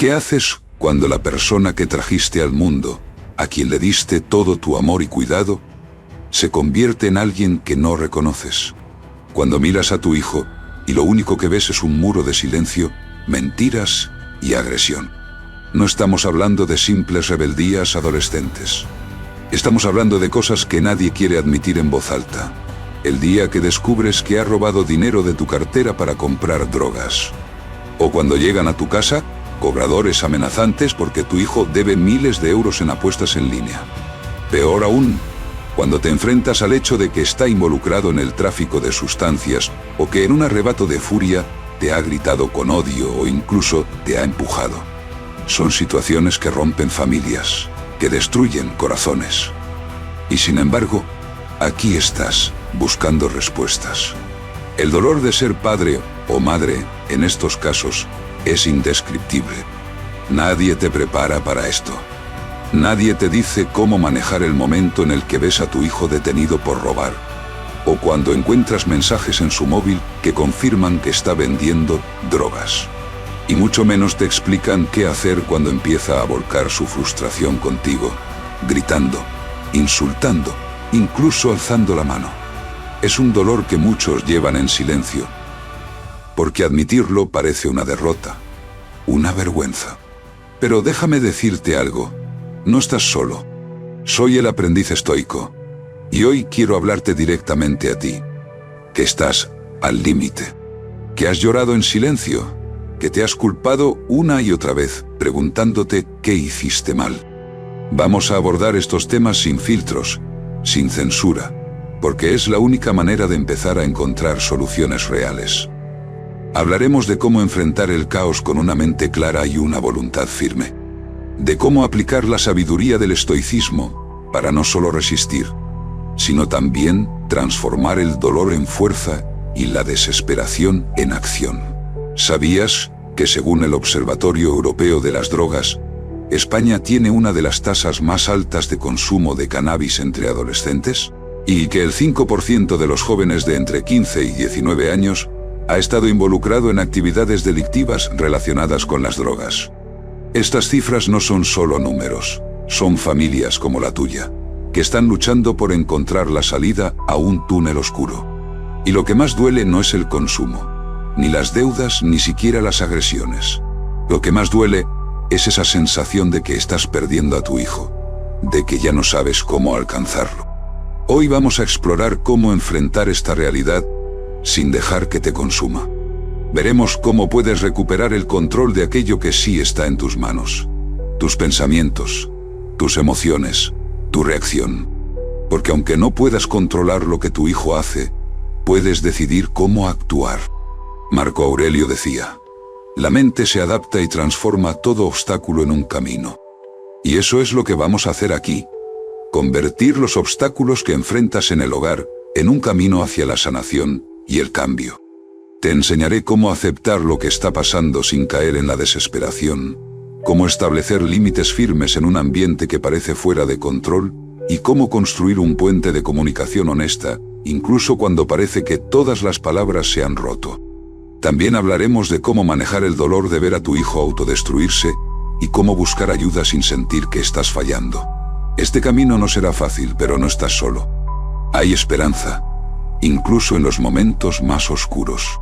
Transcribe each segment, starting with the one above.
¿Qué haces cuando la persona que trajiste al mundo, a quien le diste todo tu amor y cuidado, se convierte en alguien que no reconoces? Cuando miras a tu hijo y lo único que ves es un muro de silencio, mentiras y agresión. No estamos hablando de simples rebeldías adolescentes. Estamos hablando de cosas que nadie quiere admitir en voz alta. El día que descubres que ha robado dinero de tu cartera para comprar drogas. O cuando llegan a tu casa, cobradores amenazantes porque tu hijo debe miles de euros en apuestas en línea. Peor aún, cuando te enfrentas al hecho de que está involucrado en el tráfico de sustancias o que en un arrebato de furia te ha gritado con odio o incluso te ha empujado. Son situaciones que rompen familias, que destruyen corazones. Y sin embargo, aquí estás, buscando respuestas. El dolor de ser padre o madre, en estos casos, es indescriptible. Nadie te prepara para esto. Nadie te dice cómo manejar el momento en el que ves a tu hijo detenido por robar. O cuando encuentras mensajes en su móvil que confirman que está vendiendo drogas. Y mucho menos te explican qué hacer cuando empieza a volcar su frustración contigo, gritando, insultando, incluso alzando la mano. Es un dolor que muchos llevan en silencio, porque admitirlo parece una derrota, una vergüenza. Pero déjame decirte algo, no estás solo. Soy el aprendiz estoico, y hoy quiero hablarte directamente a ti, que estás al límite, que has llorado en silencio, que te has culpado una y otra vez, preguntándote qué hiciste mal. Vamos a abordar estos temas sin filtros, sin censura, porque es la única manera de empezar a encontrar soluciones reales. Hablaremos de cómo enfrentar el caos con una mente clara y una voluntad firme. De cómo aplicar la sabiduría del estoicismo para no solo resistir, sino también transformar el dolor en fuerza y la desesperación en acción. ¿Sabías que según el Observatorio Europeo de las Drogas, España tiene una de las tasas más altas de consumo de cannabis entre adolescentes? Y que el 5% de los jóvenes de entre 15 y 19 años ha estado involucrado en actividades delictivas relacionadas con las drogas. Estas cifras no son solo números, son familias como la tuya, que están luchando por encontrar la salida a un túnel oscuro. Y lo que más duele no es el consumo, ni las deudas, ni siquiera las agresiones. Lo que más duele es esa sensación de que estás perdiendo a tu hijo, de que ya no sabes cómo alcanzarlo. Hoy vamos a explorar cómo enfrentar esta realidad sin dejar que te consuma. Veremos cómo puedes recuperar el control de aquello que sí está en tus manos. Tus pensamientos, tus emociones, tu reacción. Porque aunque no puedas controlar lo que tu hijo hace, puedes decidir cómo actuar. Marco Aurelio decía, la mente se adapta y transforma todo obstáculo en un camino. Y eso es lo que vamos a hacer aquí. Convertir los obstáculos que enfrentas en el hogar en un camino hacia la sanación y el cambio. Te enseñaré cómo aceptar lo que está pasando sin caer en la desesperación, cómo establecer límites firmes en un ambiente que parece fuera de control, y cómo construir un puente de comunicación honesta, incluso cuando parece que todas las palabras se han roto. También hablaremos de cómo manejar el dolor de ver a tu hijo autodestruirse, y cómo buscar ayuda sin sentir que estás fallando. Este camino no será fácil, pero no estás solo. Hay esperanza, incluso en los momentos más oscuros.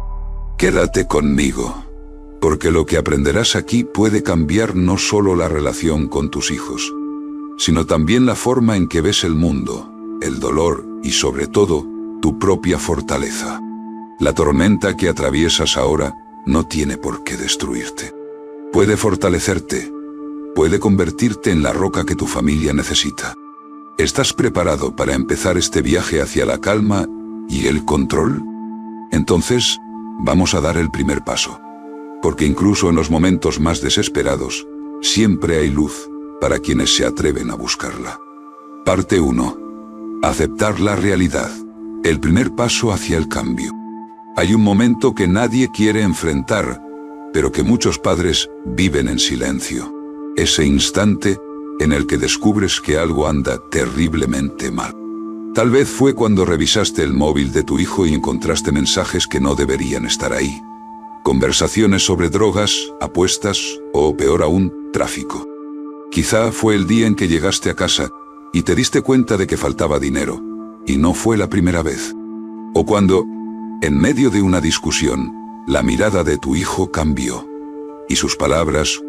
Quédate conmigo, porque lo que aprenderás aquí puede cambiar no solo la relación con tus hijos, sino también la forma en que ves el mundo, el dolor y sobre todo, tu propia fortaleza. La tormenta que atraviesas ahora no tiene por qué destruirte. Puede fortalecerte, puede convertirte en la roca que tu familia necesita. ¿Estás preparado para empezar este viaje hacia la calma y el control? Entonces, vamos a dar el primer paso. Porque incluso en los momentos más desesperados, siempre hay luz para quienes se atreven a buscarla. Parte 1. Aceptar la realidad. El primer paso hacia el cambio. Hay un momento que nadie quiere enfrentar, pero que muchos padres viven en silencio. Ese instante en el que descubres que algo anda terriblemente mal. Tal vez fue cuando revisaste el móvil de tu hijo y encontraste mensajes que no deberían estar ahí. Conversaciones sobre drogas, apuestas o, peor aún, tráfico. Quizá fue el día en que llegaste a casa y te diste cuenta de que faltaba dinero, y no fue la primera vez. O cuando, en medio de una discusión, la mirada de tu hijo cambió, y sus palabras,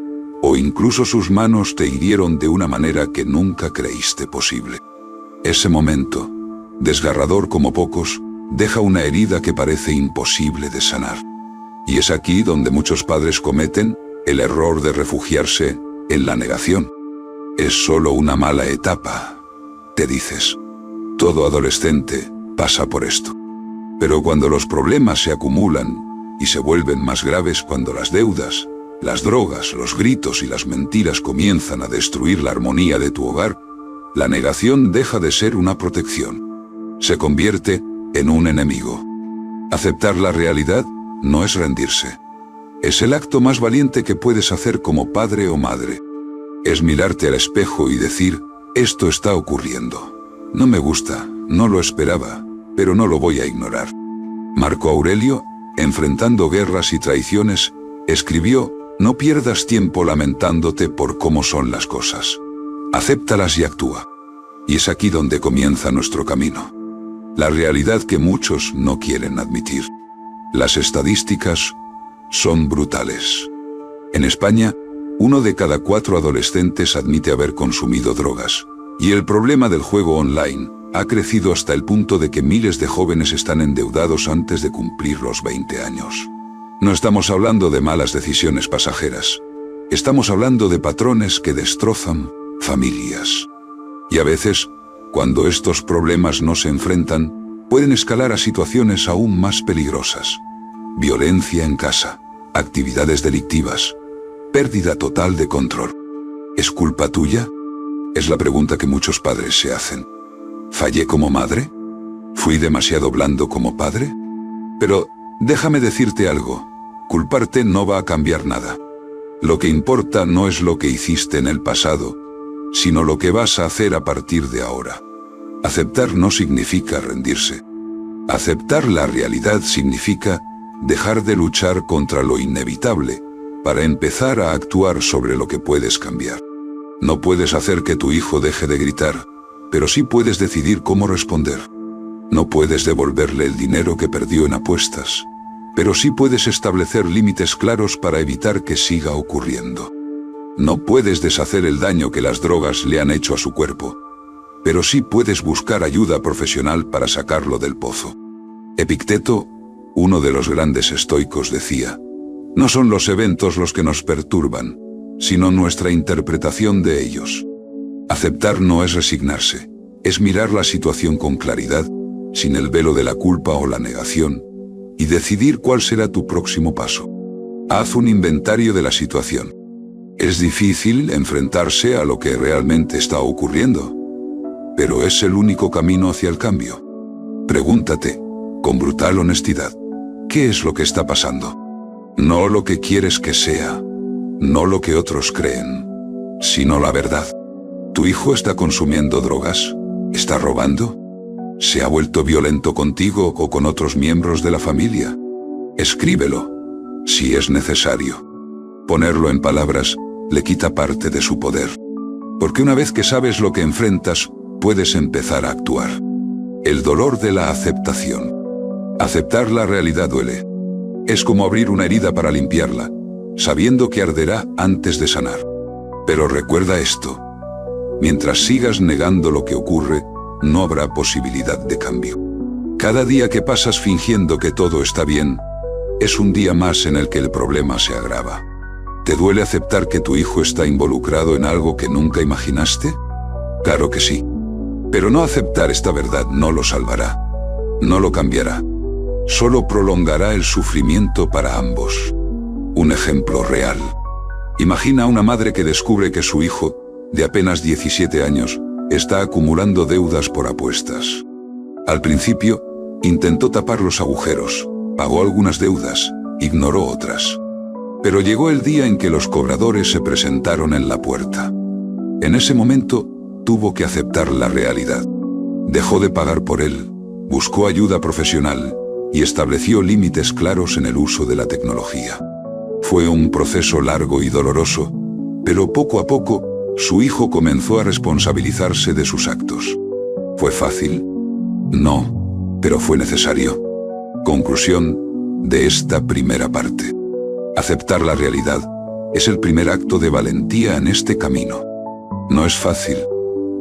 o incluso sus manos te hirieron de una manera que nunca creíste posible. Ese momento, desgarrador como pocos, deja una herida que parece imposible de sanar. Y es aquí donde muchos padres cometen el error de refugiarse en la negación. Es solo una mala etapa, te dices. Todo adolescente pasa por esto. Pero cuando los problemas se acumulan y se vuelven más graves, cuando las deudas, las drogas, los gritos y las mentiras comienzan a destruir la armonía de tu hogar, la negación deja de ser una protección. Se convierte en un enemigo. Aceptar la realidad no es rendirse. Es el acto más valiente que puedes hacer como padre o madre. Es mirarte al espejo y decir, esto está ocurriendo. No me gusta, no lo esperaba, pero no lo voy a ignorar. Marco Aurelio, enfrentando guerras y traiciones, escribió, no pierdas tiempo lamentándote por cómo son las cosas. Acéptalas y actúa. Y es aquí donde comienza nuestro camino. La realidad que muchos no quieren admitir. Las estadísticas son brutales. En España, 1 de cada 4 adolescentes admite haber consumido drogas. Y el problema del juego online ha crecido hasta el punto de que miles de jóvenes están endeudados antes de cumplir los 20 años. No estamos hablando de malas decisiones pasajeras. Estamos hablando de patrones que destrozan familias. Y a veces, cuando estos problemas no se enfrentan, pueden escalar a situaciones aún más peligrosas. Violencia en casa, actividades delictivas, pérdida total de control. ¿Es culpa tuya? Es la pregunta que muchos padres se hacen. ¿Fallé como madre? ¿Fui demasiado blando como padre? Pero déjame decirte algo, culparte no va a cambiar nada. Lo que importa no es lo que hiciste en el pasado, sino lo que vas a hacer a partir de ahora. Aceptar no significa rendirse. Aceptar la realidad significa dejar de luchar contra lo inevitable para empezar a actuar sobre lo que puedes cambiar. No puedes hacer que tu hijo deje de gritar, pero sí puedes decidir cómo responder. No puedes devolverle el dinero que perdió en apuestas, pero sí puedes establecer límites claros para evitar que siga ocurriendo. No puedes deshacer el daño que las drogas le han hecho a su cuerpo, pero sí puedes buscar ayuda profesional para sacarlo del pozo. Epicteto, uno de los grandes estoicos, decía, no son los eventos los que nos perturban, sino nuestra interpretación de ellos. Aceptar no es resignarse, es mirar la situación con claridad, sin el velo de la culpa o la negación, y decidir cuál será tu próximo paso. Haz un inventario de la situación. Es difícil enfrentarse a lo que realmente está ocurriendo, pero es el único camino hacia el cambio. Pregúntate, con brutal honestidad, ¿qué es lo que está pasando? No lo que quieres que sea, no lo que otros creen, sino la verdad. ¿Tu hijo está consumiendo drogas? ¿Está robando? ¿Se ha vuelto violento contigo o con otros miembros de la familia? Escríbelo, si es necesario. Ponerlo en palabras le quita parte de su poder. Porque una vez que sabes lo que enfrentas, puedes empezar a actuar. El dolor de la aceptación. Aceptar la realidad duele. Es como abrir una herida para limpiarla, sabiendo que arderá antes de sanar. Pero recuerda esto. Mientras sigas negando lo que ocurre, no habrá posibilidad de cambio. Cada día que pasas fingiendo que todo está bien, es un día más en el que el problema se agrava. ¿Te duele aceptar que tu hijo está involucrado en algo que nunca imaginaste? Claro que sí. Pero no aceptar esta verdad no lo salvará. No lo cambiará. Solo prolongará el sufrimiento para ambos. Un ejemplo real. Imagina a una madre que descubre que su hijo, de apenas 17 años, está acumulando deudas por apuestas. Al principio, intentó tapar los agujeros, pagó algunas deudas, ignoró otras. Pero llegó el día en que los cobradores se presentaron en la puerta. En ese momento, tuvo que aceptar la realidad. Dejó de pagar por él, buscó ayuda profesional, y estableció límites claros en el uso de la tecnología. Fue un proceso largo y doloroso, pero poco a poco, su hijo comenzó a responsabilizarse de sus actos. ¿Fue fácil? No, pero fue necesario. Conclusión de esta primera parte. Aceptar la realidad es el primer acto de valentía en este camino. No es fácil,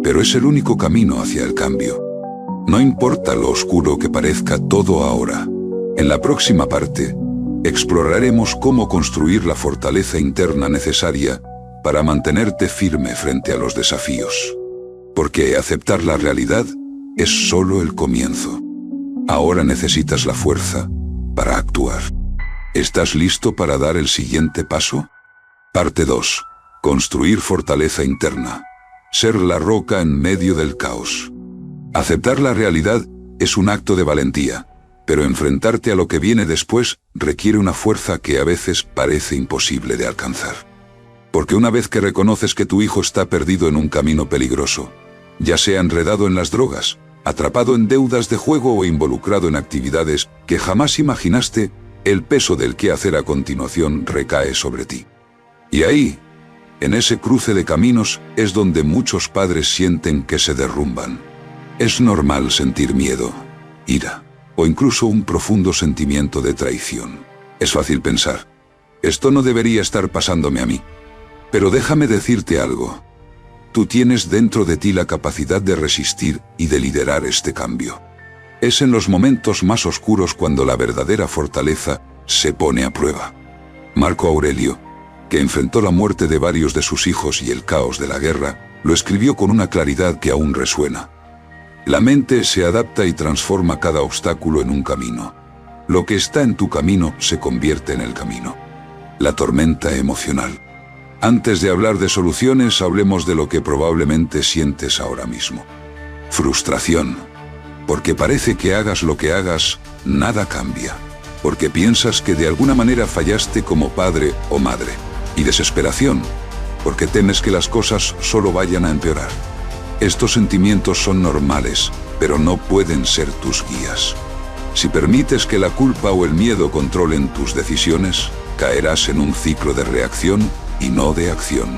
pero es el único camino hacia el cambio. No importa lo oscuro que parezca todo ahora. En la próxima parte, exploraremos cómo construir la fortaleza interna necesaria para mantenerte firme frente a los desafíos. Porque aceptar la realidad es solo el comienzo. Ahora necesitas la fuerza para actuar. ¿Estás listo para dar el siguiente paso? Parte 2. Construir fortaleza interna. Ser la roca en medio del caos. Aceptar la realidad es un acto de valentía, pero enfrentarte a lo que viene después requiere una fuerza que a veces parece imposible de alcanzar. Porque una vez que reconoces que tu hijo está perdido en un camino peligroso, ya sea enredado en las drogas, atrapado en deudas de juego o involucrado en actividades que jamás imaginaste, el peso del qué hacer a continuación recae sobre ti. Y ahí, en ese cruce de caminos, es donde muchos padres sienten que se derrumban. Es normal sentir miedo, ira, o incluso un profundo sentimiento de traición. Es fácil pensar, esto no debería estar pasándome a mí. Pero déjame decirte algo. Tú tienes dentro de ti la capacidad de resistir y de liderar este cambio. Es en los momentos más oscuros cuando la verdadera fortaleza se pone a prueba. Marco Aurelio, que enfrentó la muerte de varios de sus hijos y el caos de la guerra, lo escribió con una claridad que aún resuena. La mente se adapta y transforma cada obstáculo en un camino. Lo que está en tu camino se convierte en el camino. La tormenta emocional. Antes de hablar de soluciones, hablemos de lo que probablemente sientes ahora mismo. Frustración. Porque parece que hagas lo que hagas, nada cambia. Porque piensas que de alguna manera fallaste como padre o madre. Y desesperación. Porque temes que las cosas solo vayan a empeorar. Estos sentimientos son normales, pero no pueden ser tus guías. Si permites que la culpa o el miedo controlen tus decisiones, caerás en un ciclo de reacción y no de acción.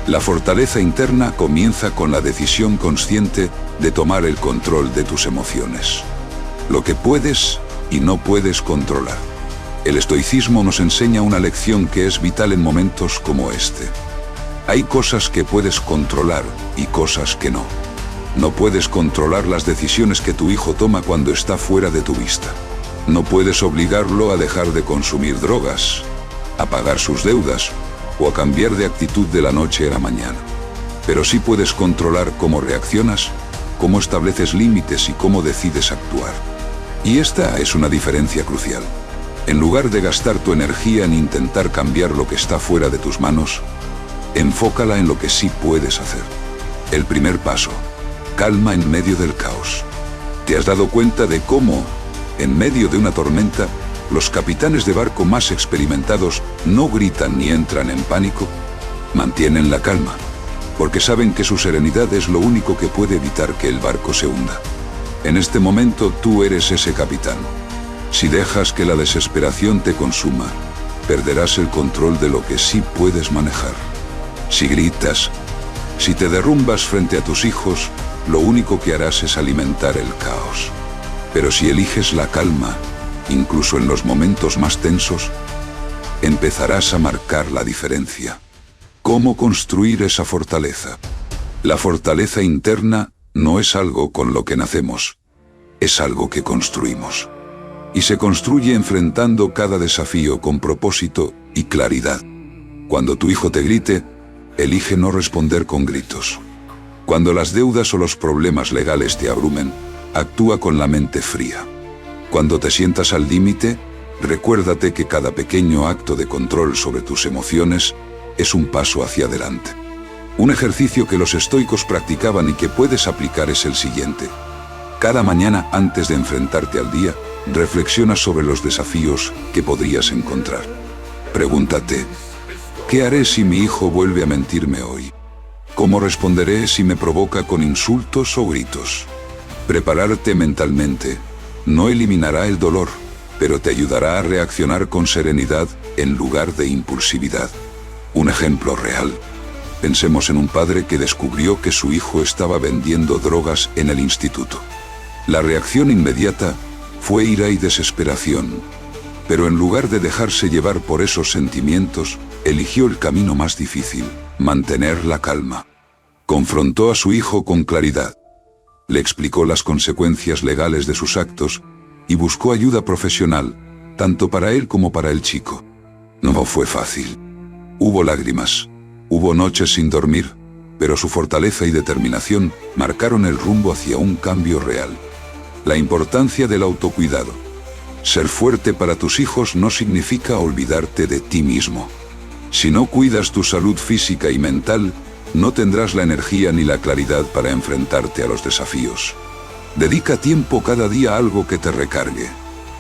La fortaleza interna comienza con la decisión consciente de tomar el control de tus emociones. Lo que puedes y no puedes controlar. El estoicismo nos enseña una lección que es vital en momentos como este. Hay cosas que puedes controlar y cosas que no. No puedes controlar las decisiones que tu hijo toma cuando está fuera de tu vista. No puedes obligarlo a dejar de consumir drogas, a pagar sus deudas o a cambiar de actitud de la noche a la mañana. Pero sí puedes controlar cómo reaccionas, cómo estableces límites y cómo decides actuar. Y esta es una diferencia crucial. En lugar de gastar tu energía en intentar cambiar lo que está fuera de tus manos, enfócala en lo que sí puedes hacer. El primer paso: calma en medio del caos. ¿Te has dado cuenta de cómo, en medio de una tormenta, los capitanes de barco más experimentados no gritan ni entran en pánico? Mantienen la calma, porque saben que su serenidad es lo único que puede evitar que el barco se hunda. En este momento tú eres ese capitán. Si dejas que la desesperación te consuma, perderás el control de lo que sí puedes manejar. Si gritas, si te derrumbas frente a tus hijos, lo único que harás es alimentar el caos. Pero si eliges la calma, incluso en los momentos más tensos, empezarás a marcar la diferencia. ¿Cómo construir esa fortaleza? La fortaleza interna no es algo con lo que nacemos, es algo que construimos. Y se construye enfrentando cada desafío con propósito y claridad. Cuando tu hijo te grite, elige no responder con gritos. Cuando las deudas o los problemas legales te abrumen, actúa con la mente fría. Cuando te sientas al límite, recuérdate que cada pequeño acto de control sobre tus emociones es un paso hacia adelante. Un ejercicio que los estoicos practicaban y que puedes aplicar es el siguiente. Cada mañana, antes de enfrentarte al día, reflexiona sobre los desafíos que podrías encontrar. Pregúntate: ¿qué haré si mi hijo vuelve a mentirme hoy? ¿Cómo responderé si me provoca con insultos o gritos? Prepararte mentalmente No eliminará el dolor, pero te ayudará a reaccionar con serenidad en lugar de impulsividad. Un ejemplo real. Pensemos en un padre que descubrió que su hijo estaba vendiendo drogas en el instituto. La reacción inmediata fue ira y desesperación. Pero en lugar de dejarse llevar por esos sentimientos, eligió el camino más difícil: mantener la calma. Confrontó a su hijo con claridad. Le explicó las consecuencias legales de sus actos y buscó ayuda profesional, tanto para él como para el chico. No fue fácil. Hubo lágrimas, hubo noches sin dormir, pero su fortaleza y determinación marcaron el rumbo hacia un cambio real. La importancia del autocuidado. Ser fuerte para tus hijos no significa olvidarte de ti mismo. Si no cuidas tu salud física y mental, no tendrás la energía ni la claridad para enfrentarte a los desafíos. Dedica tiempo cada día a algo que te recargue.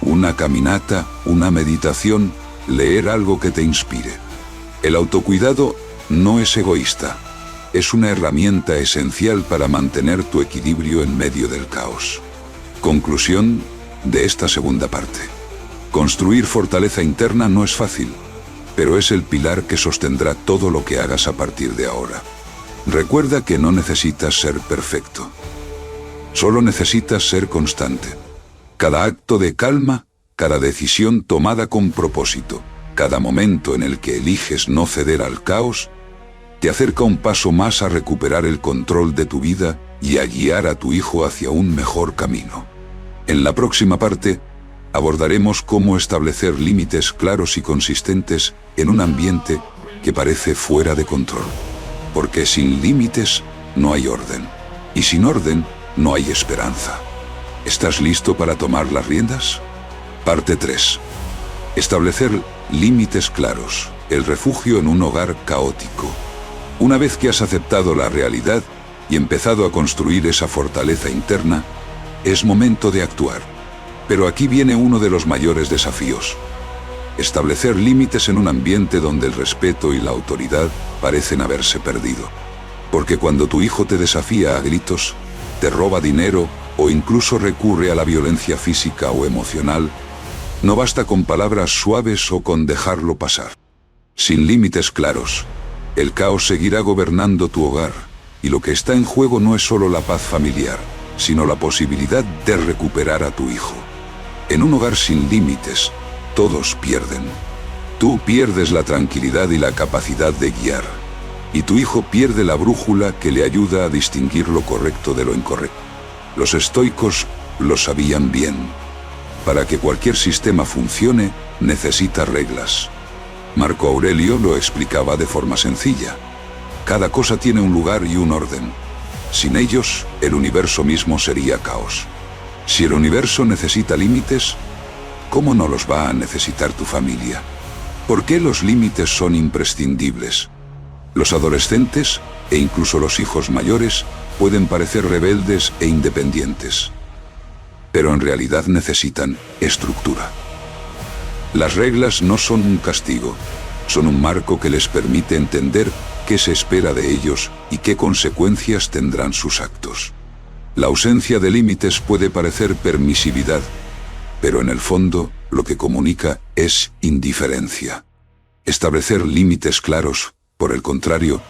Una caminata, una meditación, leer algo que te inspire. El autocuidado no es egoísta. Es una herramienta esencial para mantener tu equilibrio en medio del caos. Conclusión de esta segunda parte. Construir fortaleza interna no es fácil, pero es el pilar que sostendrá todo lo que hagas a partir de ahora. Recuerda que no necesitas ser perfecto. Solo necesitas ser constante. Cada acto de calma, cada decisión tomada con propósito, cada momento en el que eliges no ceder al caos, te acerca un paso más a recuperar el control de tu vida y a guiar a tu hijo hacia un mejor camino. En la próxima parte, abordaremos cómo establecer límites claros y consistentes en un ambiente que parece fuera de control. Porque sin límites no hay orden, y sin orden no hay esperanza. ¿Estás listo para tomar las riendas? Parte 3. Establecer límites claros, el refugio en un hogar caótico. Una vez que has aceptado la realidad y empezado a construir esa fortaleza interna, es momento de actuar. Pero aquí viene uno de los mayores desafíos. Establecer límites en un ambiente donde el respeto y la autoridad parecen haberse perdido. Porque cuando tu hijo te desafía a gritos, te roba dinero o incluso recurre a la violencia física o emocional, no basta con palabras suaves o con dejarlo pasar. Sin límites claros, el caos seguirá gobernando tu hogar, y lo que está en juego no es solo la paz familiar, sino la posibilidad de recuperar a tu hijo. En un hogar sin límites, todos pierden. Tú pierdes la tranquilidad y la capacidad de guiar, y tu hijo pierde la brújula que le ayuda a distinguir lo correcto de lo incorrecto. Los estoicos lo sabían bien. Para que cualquier sistema funcione, necesita reglas. Marco Aurelio lo explicaba de forma sencilla. Cada cosa tiene un lugar y un orden. Sin ellos, el universo mismo sería caos. Si el universo necesita límites, ¿cómo no los va a necesitar tu familia? ¿Por qué los límites son imprescindibles? Los adolescentes, e incluso los hijos mayores, pueden parecer rebeldes e independientes. Pero en realidad necesitan estructura. Las reglas no son un castigo, son un marco que les permite entender qué se espera de ellos y qué consecuencias tendrán sus actos. La ausencia de límites puede parecer permisividad, pero en el fondo lo que comunica es indiferencia. Establecer límites claros, por el contrario,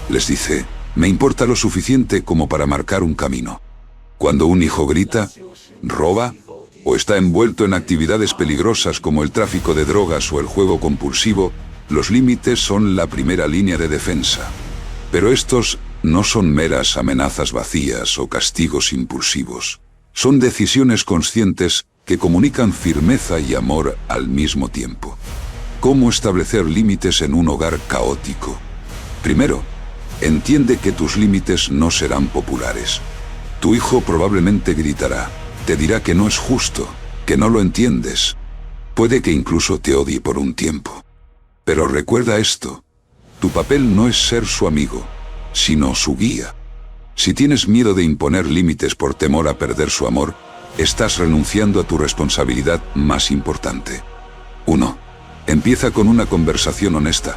les dice: me importa lo suficiente como para marcar un camino. Cuando un hijo grita, roba, o está envuelto en actividades peligrosas como el tráfico de drogas o el juego compulsivo, los límites son la primera línea de defensa. Pero estos no son meras amenazas vacías o castigos impulsivos. Son decisiones conscientes que comunican firmeza y amor al mismo tiempo. ¿Cómo establecer límites en un hogar caótico? Primero, entiende que tus límites no serán populares. Tu hijo probablemente gritará, te dirá que no es justo, que no lo entiendes. Puede que incluso te odie por un tiempo. Pero recuerda esto, tu papel no es ser su amigo, sino su guía. Si tienes miedo de imponer límites por temor a perder su amor, estás renunciando a tu responsabilidad más importante. 1. Empieza con una conversación honesta.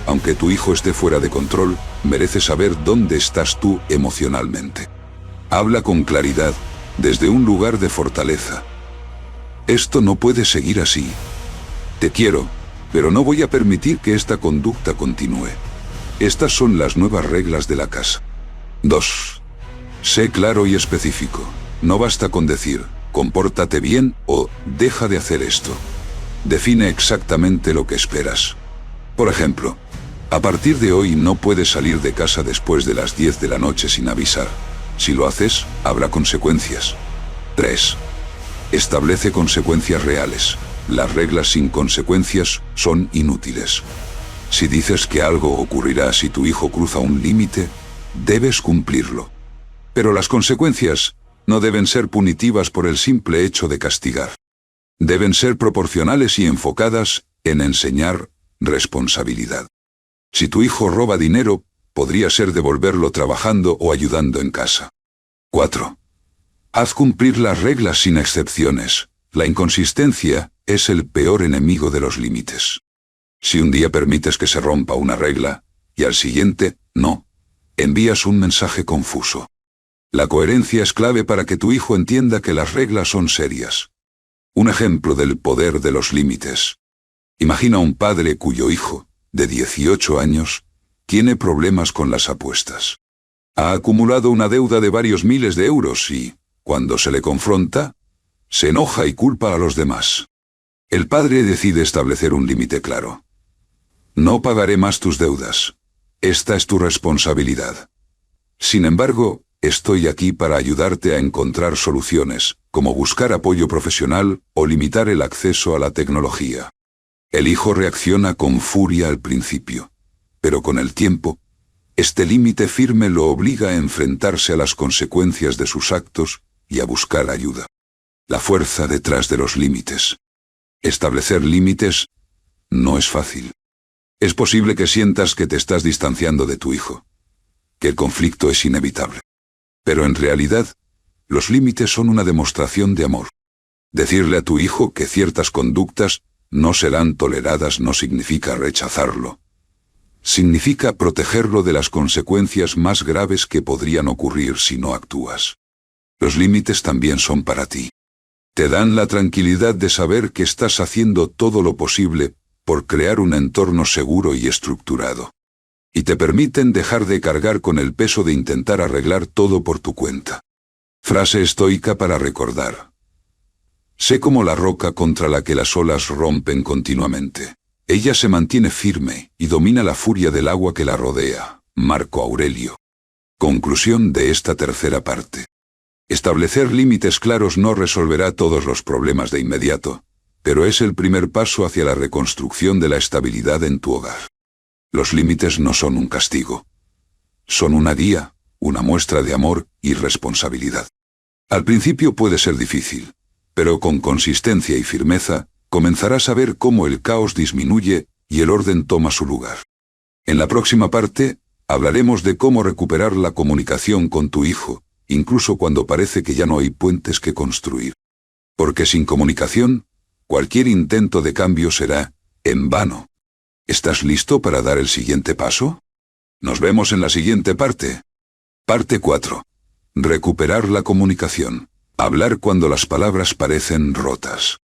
Aunque tu hijo esté fuera de control, merece saber dónde estás tú emocionalmente. Habla con claridad, desde un lugar de fortaleza. Esto no puede seguir así. Te quiero, pero no voy a permitir que esta conducta continúe. Estas son las nuevas reglas de la casa. 2. Sé claro y específico. No basta con decir, compórtate bien o deja de hacer esto. Define exactamente lo que esperas. Por ejemplo, a partir de hoy no puedes salir de casa después de las 10 de la noche sin avisar. Si lo haces, habrá consecuencias. 3. Establece consecuencias reales. Las reglas sin consecuencias son inútiles. Si dices que algo ocurrirá si tu hijo cruza un límite, debes cumplirlo. Pero las consecuencias no deben ser punitivas por el simple hecho de castigar. Deben ser proporcionales y enfocadas en enseñar responsabilidad. Si tu hijo roba dinero, podría ser devolverlo trabajando o ayudando en casa. 4. Haz cumplir las reglas sin excepciones. La inconsistencia es el peor enemigo de los límites. Si un día permites que se rompa una regla, y al siguiente, no, envías un mensaje confuso. La coherencia es clave para que tu hijo entienda que las reglas son serias. Un ejemplo del poder de los límites. Imagina un padre cuyo hijo, de 18 años, tiene problemas con las apuestas. Ha acumulado una deuda de varios miles de euros y, cuando se le confronta, se enoja y culpa a los demás. El padre decide establecer un límite claro. No pagaré más tus deudas. Esta es tu responsabilidad. Sin embargo, estoy aquí para ayudarte a encontrar soluciones, como buscar apoyo profesional o limitar el acceso a la tecnología. El hijo reacciona con furia al principio, pero con el tiempo, este límite firme lo obliga a enfrentarse a las consecuencias de sus actos y a buscar ayuda. La fuerza detrás de los límites. Establecer límites no es fácil. Es posible que sientas que te estás distanciando de tu hijo, que el conflicto es inevitable. Pero en realidad, los límites son una demostración de amor. Decirle a tu hijo que ciertas conductas no serán toleradas no significa rechazarlo. Significa protegerlo de las consecuencias más graves que podrían ocurrir si no actúas. Los límites también son para ti. Te dan la tranquilidad de saber que estás haciendo todo lo posible por crear un entorno seguro y estructurado. Y te permiten dejar de cargar con el peso de intentar arreglar todo por tu cuenta. Frase estoica para recordar. Sé como la roca contra la que las olas rompen continuamente. Ella se mantiene firme y domina la furia del agua que la rodea. Marco Aurelio. Conclusión de esta tercera parte. Establecer límites claros no resolverá todos los problemas de inmediato, pero es el primer paso hacia la reconstrucción de la estabilidad en tu hogar. Los límites no son un castigo. Son una guía, una muestra de amor y responsabilidad. Al principio puede ser difícil, pero con consistencia y firmeza, comenzarás a ver cómo el caos disminuye y el orden toma su lugar. En la próxima parte, hablaremos de cómo recuperar la comunicación con tu hijo, incluso cuando parece que ya no hay puentes que construir. Porque sin comunicación, cualquier intento de cambio será en vano. ¿Estás listo para dar el siguiente paso? Nos vemos en la siguiente parte. Parte 4. Recuperar la comunicación. Hablar cuando las palabras parecen rotas.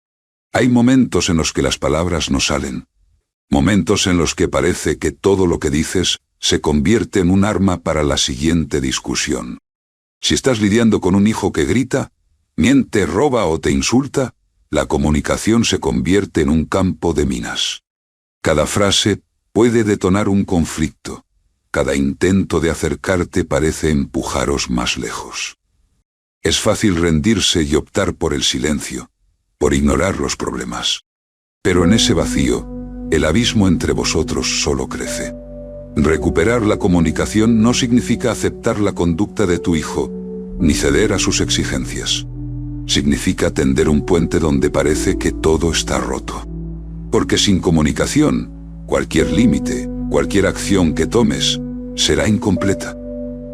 Hay momentos en los que las palabras no salen. Momentos en los que parece que todo lo que dices se convierte en un arma para la siguiente discusión. Si estás lidiando con un hijo que grita, miente, roba o te insulta, la comunicación se convierte en un campo de minas. Cada frase puede detonar un conflicto. Cada intento de acercarte parece empujaros más lejos. Es fácil rendirse y optar por el silencio, por ignorar los problemas. Pero en ese vacío, el abismo entre vosotros solo crece. Recuperar la comunicación no significa aceptar la conducta de tu hijo, ni ceder a sus exigencias. Significa tender un puente donde parece que todo está roto. Porque sin comunicación, cualquier límite, cualquier acción que tomes, será incompleta.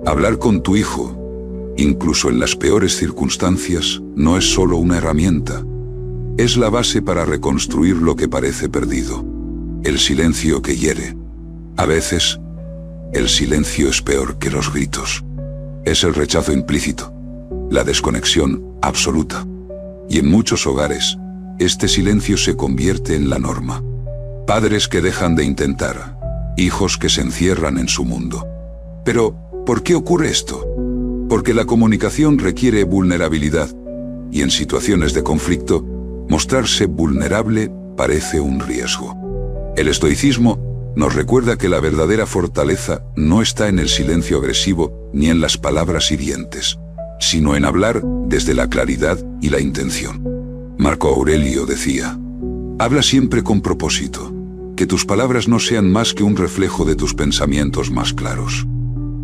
Hablar con tu hijo, incluso en las peores circunstancias, no es solo una herramienta. Es la base para reconstruir lo que parece perdido. El silencio que hiere. A veces, el silencio es peor que los gritos. Es el rechazo implícito, la desconexión absoluta. Y en muchos hogares, este silencio se convierte en la norma. Padres que dejan de intentar, hijos que se encierran en su mundo. Pero, ¿por qué ocurre esto? Porque la comunicación requiere vulnerabilidad, y en situaciones de conflicto, mostrarse vulnerable parece un riesgo. El estoicismo nos recuerda que la verdadera fortaleza no está en el silencio agresivo ni en las palabras hirientes, sino en hablar desde la claridad y la intención. Marco Aurelio decía: habla siempre con propósito, que tus palabras no sean más que un reflejo de tus pensamientos más claros.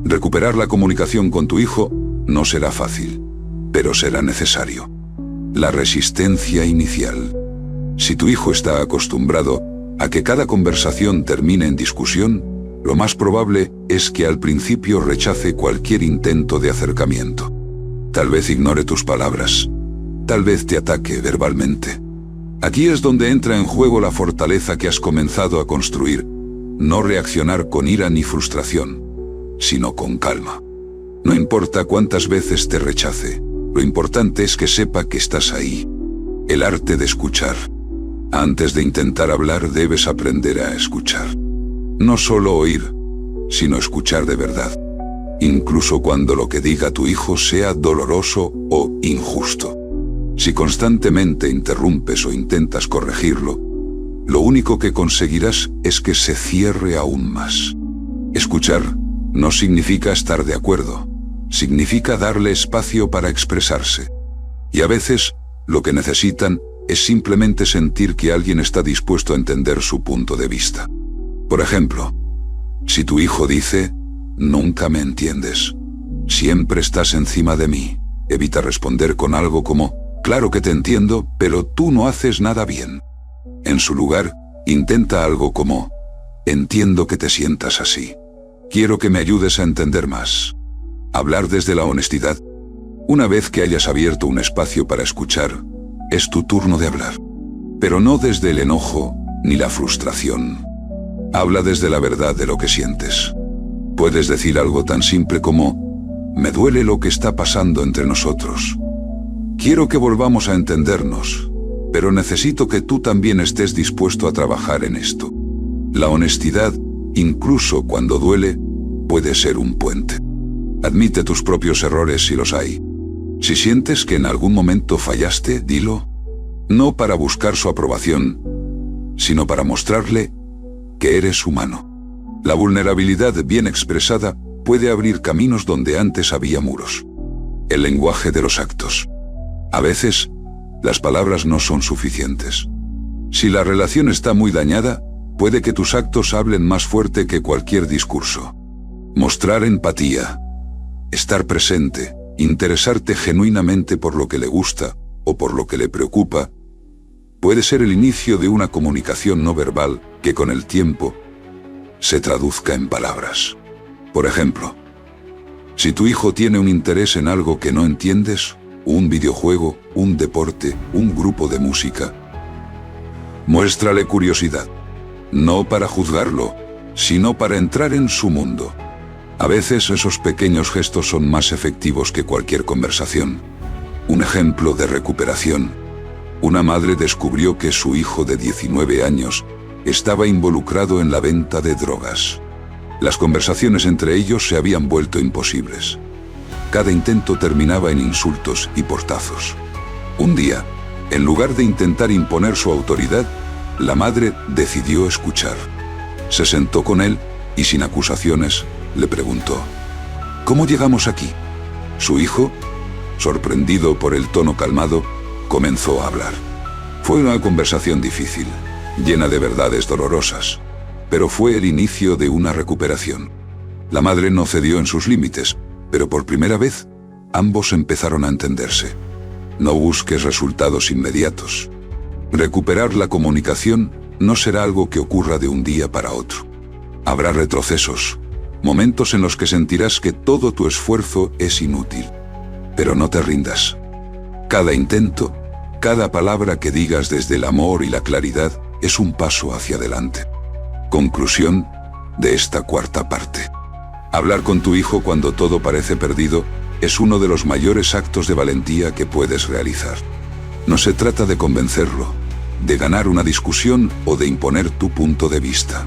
Recuperar la comunicación con tu hijo no será fácil, pero será necesario. La resistencia inicial. Si tu hijo está acostumbrado a que cada conversación termine en discusión, lo más probable es que al principio rechace cualquier intento de acercamiento. Tal vez ignore tus palabras, tal vez te ataque verbalmente. Aquí es donde entra en juego la fortaleza que has comenzado a construir, no reaccionar con ira ni frustración, sino con calma. No importa cuántas veces te rechace, lo importante es que sepa que estás ahí. El arte de escuchar. Antes de intentar hablar debes aprender a escuchar. No solo oír, sino escuchar de verdad. Incluso cuando lo que diga tu hijo sea doloroso o injusto. Si constantemente interrumpes o intentas corregirlo, lo único que conseguirás es que se cierre aún más. Escuchar no significa estar de acuerdo, significa darle espacio para expresarse. Y a veces, lo que necesitan es simplemente sentir que alguien está dispuesto a entender su punto de vista. Por ejemplo, si tu hijo dice: nunca me entiendes, siempre estás encima de mí, evita responder con algo como: claro que te entiendo, pero tú no haces nada bien. En su lugar, intenta algo como: entiendo que te sientas así. Quiero que me ayudes a entender más. Hablar desde la honestidad. Una vez que hayas abierto un espacio para escuchar, es tu turno de hablar. Pero no desde el enojo ni la frustración. Habla desde la verdad de lo que sientes. Puedes decir algo tan simple como: me duele lo que está pasando entre nosotros. Quiero que volvamos a entendernos, pero necesito que tú también estés dispuesto a trabajar en esto. La honestidad, incluso cuando duele, puede ser un puente. Admite tus propios errores si los hay. Si sientes que en algún momento fallaste, dilo. No para buscar su aprobación, sino para mostrarle que eres humano. La vulnerabilidad bien expresada puede abrir caminos donde antes había muros. El lenguaje de los actos. A veces, las palabras no son suficientes. Si la relación está muy dañada, puede que tus actos hablen más fuerte que cualquier discurso. Mostrar empatía. Estar presente. Interesarte genuinamente por lo que le gusta o por lo que le preocupa, puede ser el inicio de una comunicación no verbal que con el tiempo se traduzca en palabras. Por ejemplo, si tu hijo tiene un interés en algo que no entiendes, un videojuego, un deporte, un grupo de música, muéstrale curiosidad, no para juzgarlo, sino para entrar en su mundo. A veces esos pequeños gestos son más efectivos que cualquier conversación. Un ejemplo de recuperación. Una madre descubrió que su hijo de 19 años estaba involucrado en la venta de drogas. Las conversaciones entre ellos se habían vuelto imposibles. Cada intento terminaba en insultos y portazos. Un día, en lugar de intentar imponer su autoridad, la madre decidió escuchar. Se sentó con él y sin acusaciones, le preguntó: ¿cómo llegamos aquí? Su hijo, sorprendido por el tono calmado, comenzó a hablar. Fue una conversación difícil, llena de verdades dolorosas, pero fue el inicio de una recuperación. La madre no cedió en sus límites, pero por primera vez, ambos empezaron a entenderse. No busques resultados inmediatos. Recuperar la comunicación no será algo que ocurra de un día para otro. Habrá retrocesos, momentos en los que sentirás que todo tu esfuerzo es inútil. Pero no te rindas. Cada intento, cada palabra que digas desde el amor y la claridad es un paso hacia adelante. Conclusión de esta cuarta parte. Hablar con tu hijo cuando todo parece perdido es uno de los mayores actos de valentía que puedes realizar. No se trata de convencerlo, de ganar una discusión o de imponer tu punto de vista.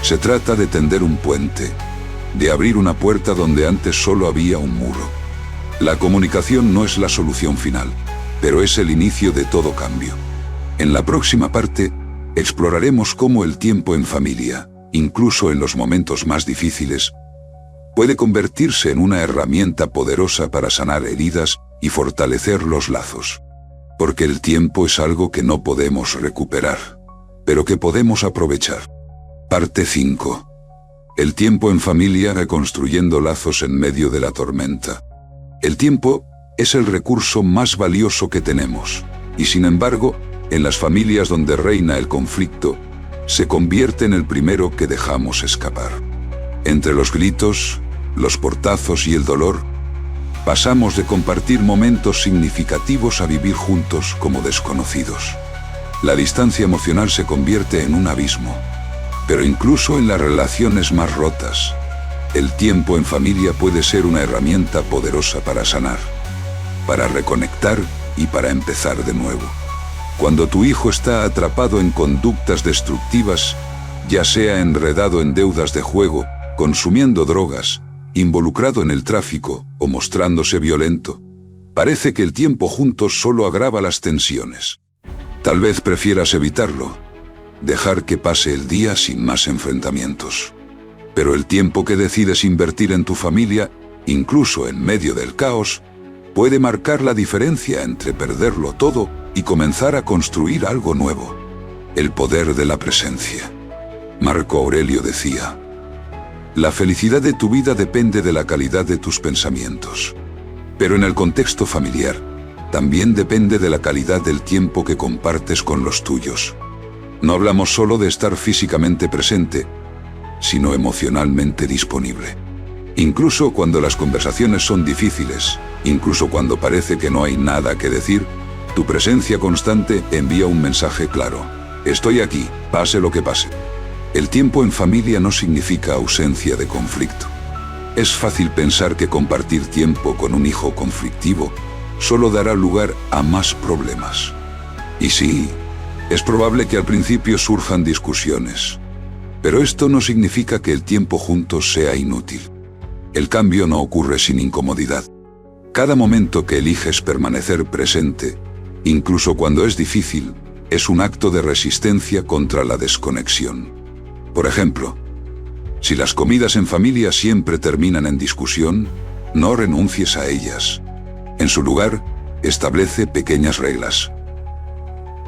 Se trata de tender un puente, de abrir una puerta donde antes solo había un muro. La comunicación no es la solución final, pero es el inicio de todo cambio. En la próxima parte, exploraremos cómo el tiempo en familia, incluso en los momentos más difíciles, puede convertirse en una herramienta poderosa para sanar heridas y fortalecer los lazos. Porque el tiempo es algo que no podemos recuperar, pero que podemos aprovechar. Parte 5. El tiempo en familia reconstruyendo lazos en medio de la tormenta. El tiempo es el recurso más valioso que tenemos, y sin embargo, en las familias donde reina el conflicto, se convierte en el primero que dejamos escapar. Entre los gritos, los portazos y el dolor, pasamos de compartir momentos significativos a vivir juntos como desconocidos. La distancia emocional se convierte en un abismo. Pero incluso en las relaciones más rotas, el tiempo en familia puede ser una herramienta poderosa para sanar, para reconectar y para empezar de nuevo. Cuando tu hijo está atrapado en conductas destructivas, ya sea enredado en deudas de juego, consumiendo drogas, involucrado en el tráfico o mostrándose violento, parece que el tiempo juntos solo agrava las tensiones. Tal vez prefieras evitarlo, dejar que pase el día sin más enfrentamientos. Pero el tiempo que decides invertir en tu familia, incluso en medio del caos, puede marcar la diferencia entre perderlo todo y comenzar a construir algo nuevo. El poder de la presencia. Marco Aurelio decía: la felicidad de tu vida depende de la calidad de tus pensamientos. Pero en el contexto familiar, también depende de la calidad del tiempo que compartes con los tuyos. No hablamos solo de estar físicamente presente, sino emocionalmente disponible. Incluso cuando las conversaciones son difíciles, incluso cuando parece que no hay nada que decir, tu presencia constante envía un mensaje claro: estoy aquí, pase lo que pase. El tiempo en familia no significa ausencia de conflicto. Es fácil pensar que compartir tiempo con un hijo conflictivo solo dará lugar a más problemas. Y sí, es probable que al principio surjan discusiones. Pero esto no significa que el tiempo juntos sea inútil. El cambio no ocurre sin incomodidad. Cada momento que eliges permanecer presente, incluso cuando es difícil, es un acto de resistencia contra la desconexión. Por ejemplo, si las comidas en familia siempre terminan en discusión, no renuncies a ellas. En su lugar, establece pequeñas reglas.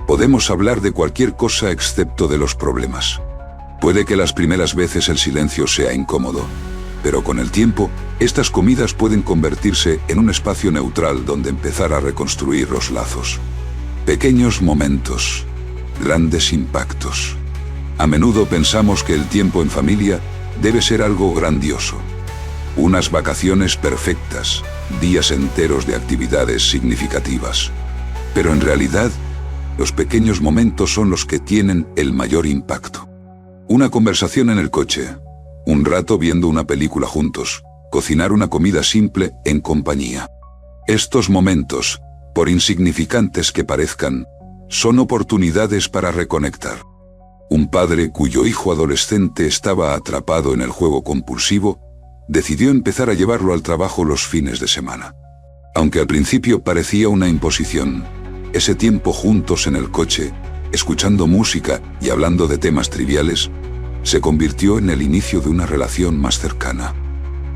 Podemos hablar de cualquier cosa excepto de los problemas. Puede que las primeras veces el silencio sea incómodo, pero con el tiempo, estas comidas pueden convertirse en un espacio neutral donde empezar a reconstruir los lazos. Pequeños momentos, grandes impactos. A menudo pensamos que el tiempo en familia debe ser algo grandioso. Unas vacaciones perfectas, días enteros de actividades significativas. Pero en realidad, los pequeños momentos son los que tienen el mayor impacto. Una conversación en el coche, un rato viendo una película juntos, cocinar una comida simple en compañía. Estos momentos, por insignificantes que parezcan, son oportunidades para reconectar. Un padre cuyo hijo adolescente estaba atrapado en el juego compulsivo, decidió empezar a llevarlo al trabajo los fines de semana. Aunque al principio parecía una imposición, ese tiempo juntos en el coche, escuchando música y hablando de temas triviales, se convirtió en el inicio de una relación más cercana.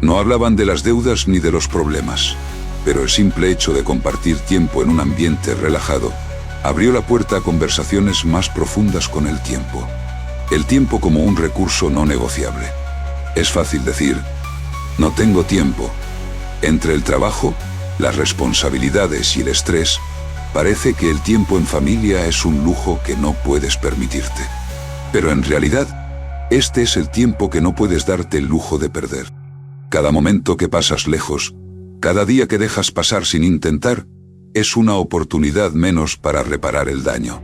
No hablaban de las deudas ni de los problemas, pero el simple hecho de compartir tiempo en un ambiente relajado abrió la puerta a conversaciones más profundas con el tiempo. El tiempo como un recurso no negociable. Es fácil decir: no tengo tiempo. Entre el trabajo, las responsabilidades y el estrés, parece que el tiempo en familia es un lujo que no puedes permitirte. Pero en realidad, este es el tiempo que no puedes darte el lujo de perder. Cada momento que pasas lejos, cada día que dejas pasar sin intentar, es una oportunidad menos para reparar el daño.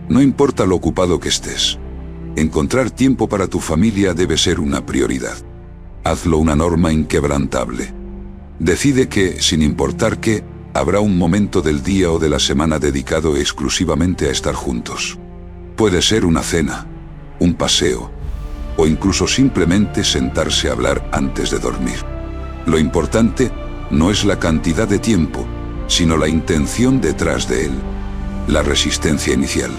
No importa lo ocupado que estés. Encontrar tiempo para tu familia debe ser una prioridad. Hazlo una norma inquebrantable. Decide que, sin importar qué, Habrá un momento del día o de la semana dedicado exclusivamente a estar juntos. Puede ser una cena, un paseo, o incluso simplemente sentarse a hablar antes de dormir. Lo importante no es la cantidad de tiempo, sino la intención detrás de él, la resistencia inicial.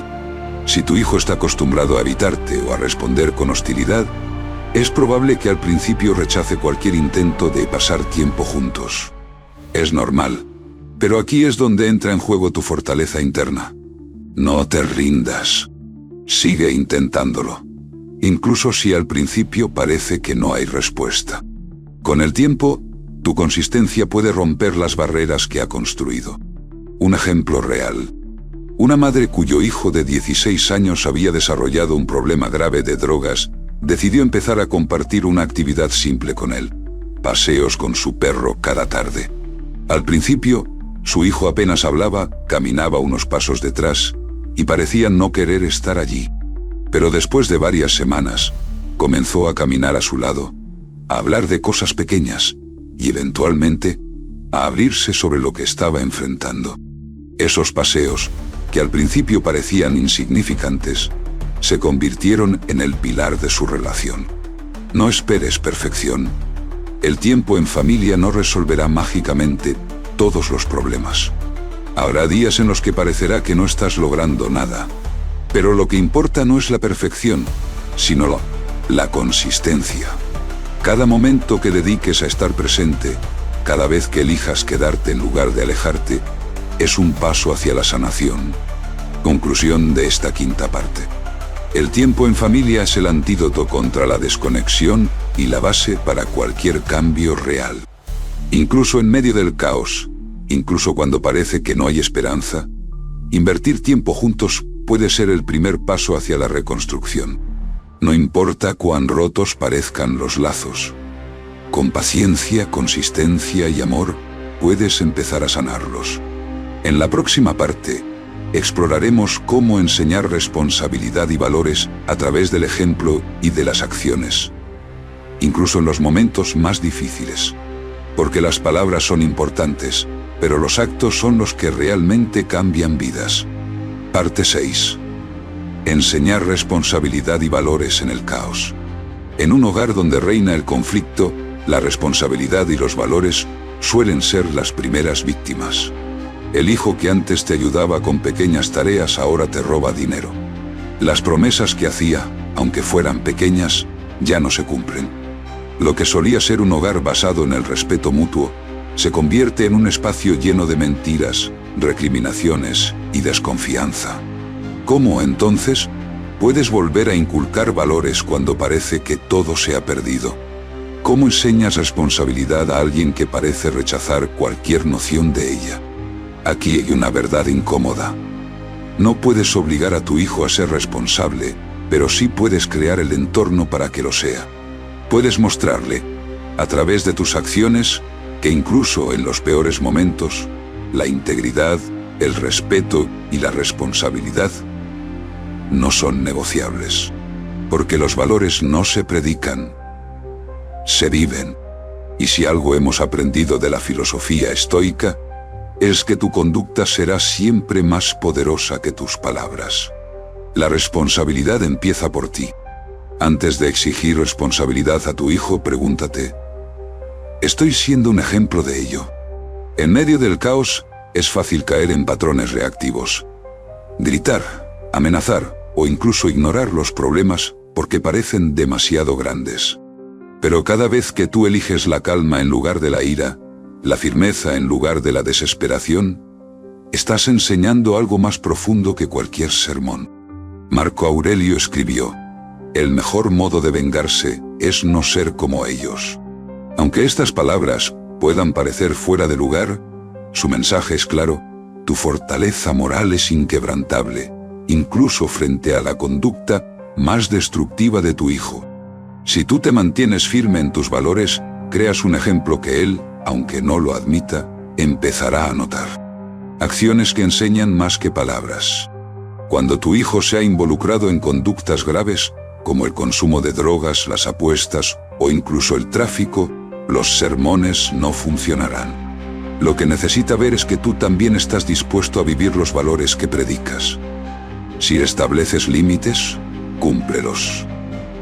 Si tu hijo está acostumbrado a evitarte o a responder con hostilidad, es probable que al principio rechace cualquier intento de pasar tiempo juntos. Es normal, pero aquí es donde entra en juego tu fortaleza interna. No te rindas. Sigue intentándolo, incluso si al principio parece que no hay respuesta. Con el tiempo, tu consistencia puede romper las barreras que ha construido. Un ejemplo real. Una madre cuyo hijo de 16 años había desarrollado un problema grave de drogas, decidió empezar a compartir una actividad simple con él: paseos con su perro cada tarde. Al principio, su hijo apenas hablaba, caminaba unos pasos detrás, y parecía no querer estar allí. Pero después de varias semanas, comenzó a caminar a su lado, a hablar de cosas pequeñas, y eventualmente, a abrirse sobre lo que estaba enfrentando. Esos paseos, que al principio parecían insignificantes, se convirtieron en el pilar de su relación. No esperes perfección. El tiempo en familia no resolverá mágicamente todos los problemas. Habrá días en los que parecerá que no estás logrando nada. Pero lo que importa no es la perfección, sino la consistencia. Cada momento que dediques a estar presente, cada vez que elijas quedarte en lugar de alejarte, es un paso hacia la sanación. Conclusión de esta quinta parte. El tiempo en familia es el antídoto contra la desconexión y la base para cualquier cambio real. Incluso en medio del caos, incluso cuando parece que no hay esperanza, invertir tiempo juntos puede ser el primer paso hacia la reconstrucción. No importa cuán rotos parezcan los lazos. Con paciencia, consistencia y amor, puedes empezar a sanarlos. En la próxima parte, exploraremos cómo enseñar responsabilidad y valores a través del ejemplo y de las acciones, incluso en los momentos más difíciles. Porque las palabras son importantes, pero los actos son los que realmente cambian vidas. Parte 6. Enseñar responsabilidad y valores en el caos. En un hogar donde reina el conflicto, la responsabilidad y los valores suelen ser las primeras víctimas. El hijo que antes te ayudaba con pequeñas tareas ahora te roba dinero. Las promesas que hacía, aunque fueran pequeñas, ya no se cumplen. Lo que solía ser un hogar basado en el respeto mutuo, se convierte en un espacio lleno de mentiras, recriminaciones y desconfianza. ¿Cómo, entonces, puedes volver a inculcar valores cuando parece que todo se ha perdido? ¿Cómo enseñas responsabilidad a alguien que parece rechazar cualquier noción de ella? Aquí hay una verdad incómoda. No puedes obligar a tu hijo a ser responsable, pero sí puedes crear el entorno para que lo sea. Puedes mostrarle, a través de tus acciones, que incluso en los peores momentos, la integridad, el respeto y la responsabilidad no son negociables. Porque los valores no se predican, se viven. Y si algo hemos aprendido de la filosofía estoica, es que tu conducta será siempre más poderosa que tus palabras. La responsabilidad empieza por ti. Antes de exigir responsabilidad a tu hijo, pregúntate: ¿estoy siendo un ejemplo de ello? En medio del caos, es fácil caer en patrones reactivos. Gritar, amenazar o incluso ignorar los problemas porque parecen demasiado grandes. Pero cada vez que tú eliges la calma en lugar de la ira, la firmeza en lugar de la desesperación, estás enseñando algo más profundo que cualquier sermón. Marco Aurelio escribió: el mejor modo de vengarse es no ser como ellos. Aunque estas palabras puedan parecer fuera de lugar, su mensaje es claro: tu fortaleza moral es inquebrantable, incluso frente a la conducta más destructiva de tu hijo. Si tú te mantienes firme en tus valores, creas un ejemplo que él, aunque no lo admita, empezará a notar. Acciones que enseñan más que palabras. Cuando tu hijo se ha involucrado en conductas graves, como el consumo de drogas, las apuestas o incluso el tráfico, los sermones no funcionarán. Lo que necesita ver es que tú también estás dispuesto a vivir los valores que predicas. Si estableces límites, cúmplelos.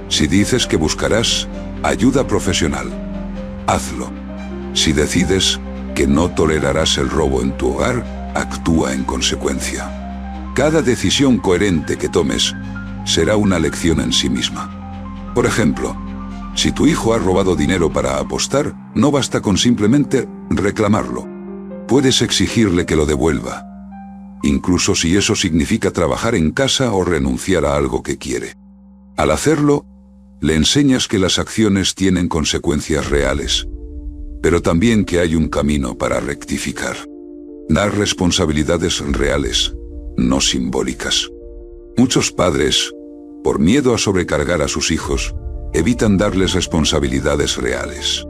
Si dices que buscarás ayuda profesional, hazlo. Si decides que no tolerarás el robo en tu hogar, actúa en consecuencia. Cada decisión coherente que tomes será una lección en sí misma. Por ejemplo, si tu hijo ha robado dinero para apostar, no basta con simplemente reclamarlo. Puedes exigirle que lo devuelva, incluso si eso significa trabajar en casa o renunciar a algo que quiere. Al hacerlo, le enseñas que las acciones tienen consecuencias reales, pero también que hay un camino para rectificar. Dar responsabilidades reales, no simbólicas. Muchos padres, por miedo a sobrecargar a sus hijos, evitan darles responsabilidades reales.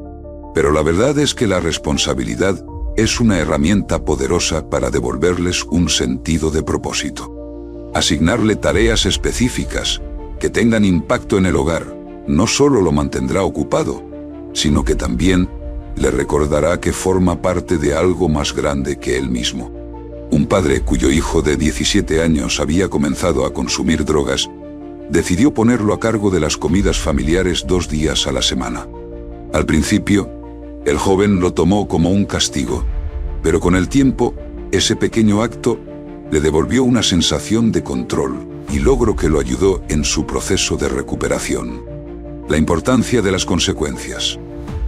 Pero la verdad es que la responsabilidad es una herramienta poderosa para devolverles un sentido de propósito. Asignarle tareas específicas que tengan impacto en el hogar no solo lo mantendrá ocupado, sino que también le recordará que forma parte de algo más grande que él mismo. Un padre cuyo hijo de 17 años había comenzado a consumir drogas, decidió ponerlo a cargo de las comidas familiares 2 días a la semana. Al principio, el joven lo tomó como un castigo, pero con el tiempo, ese pequeño acto le devolvió una sensación de control y logro que lo ayudó en su proceso de recuperación. La importancia de las consecuencias.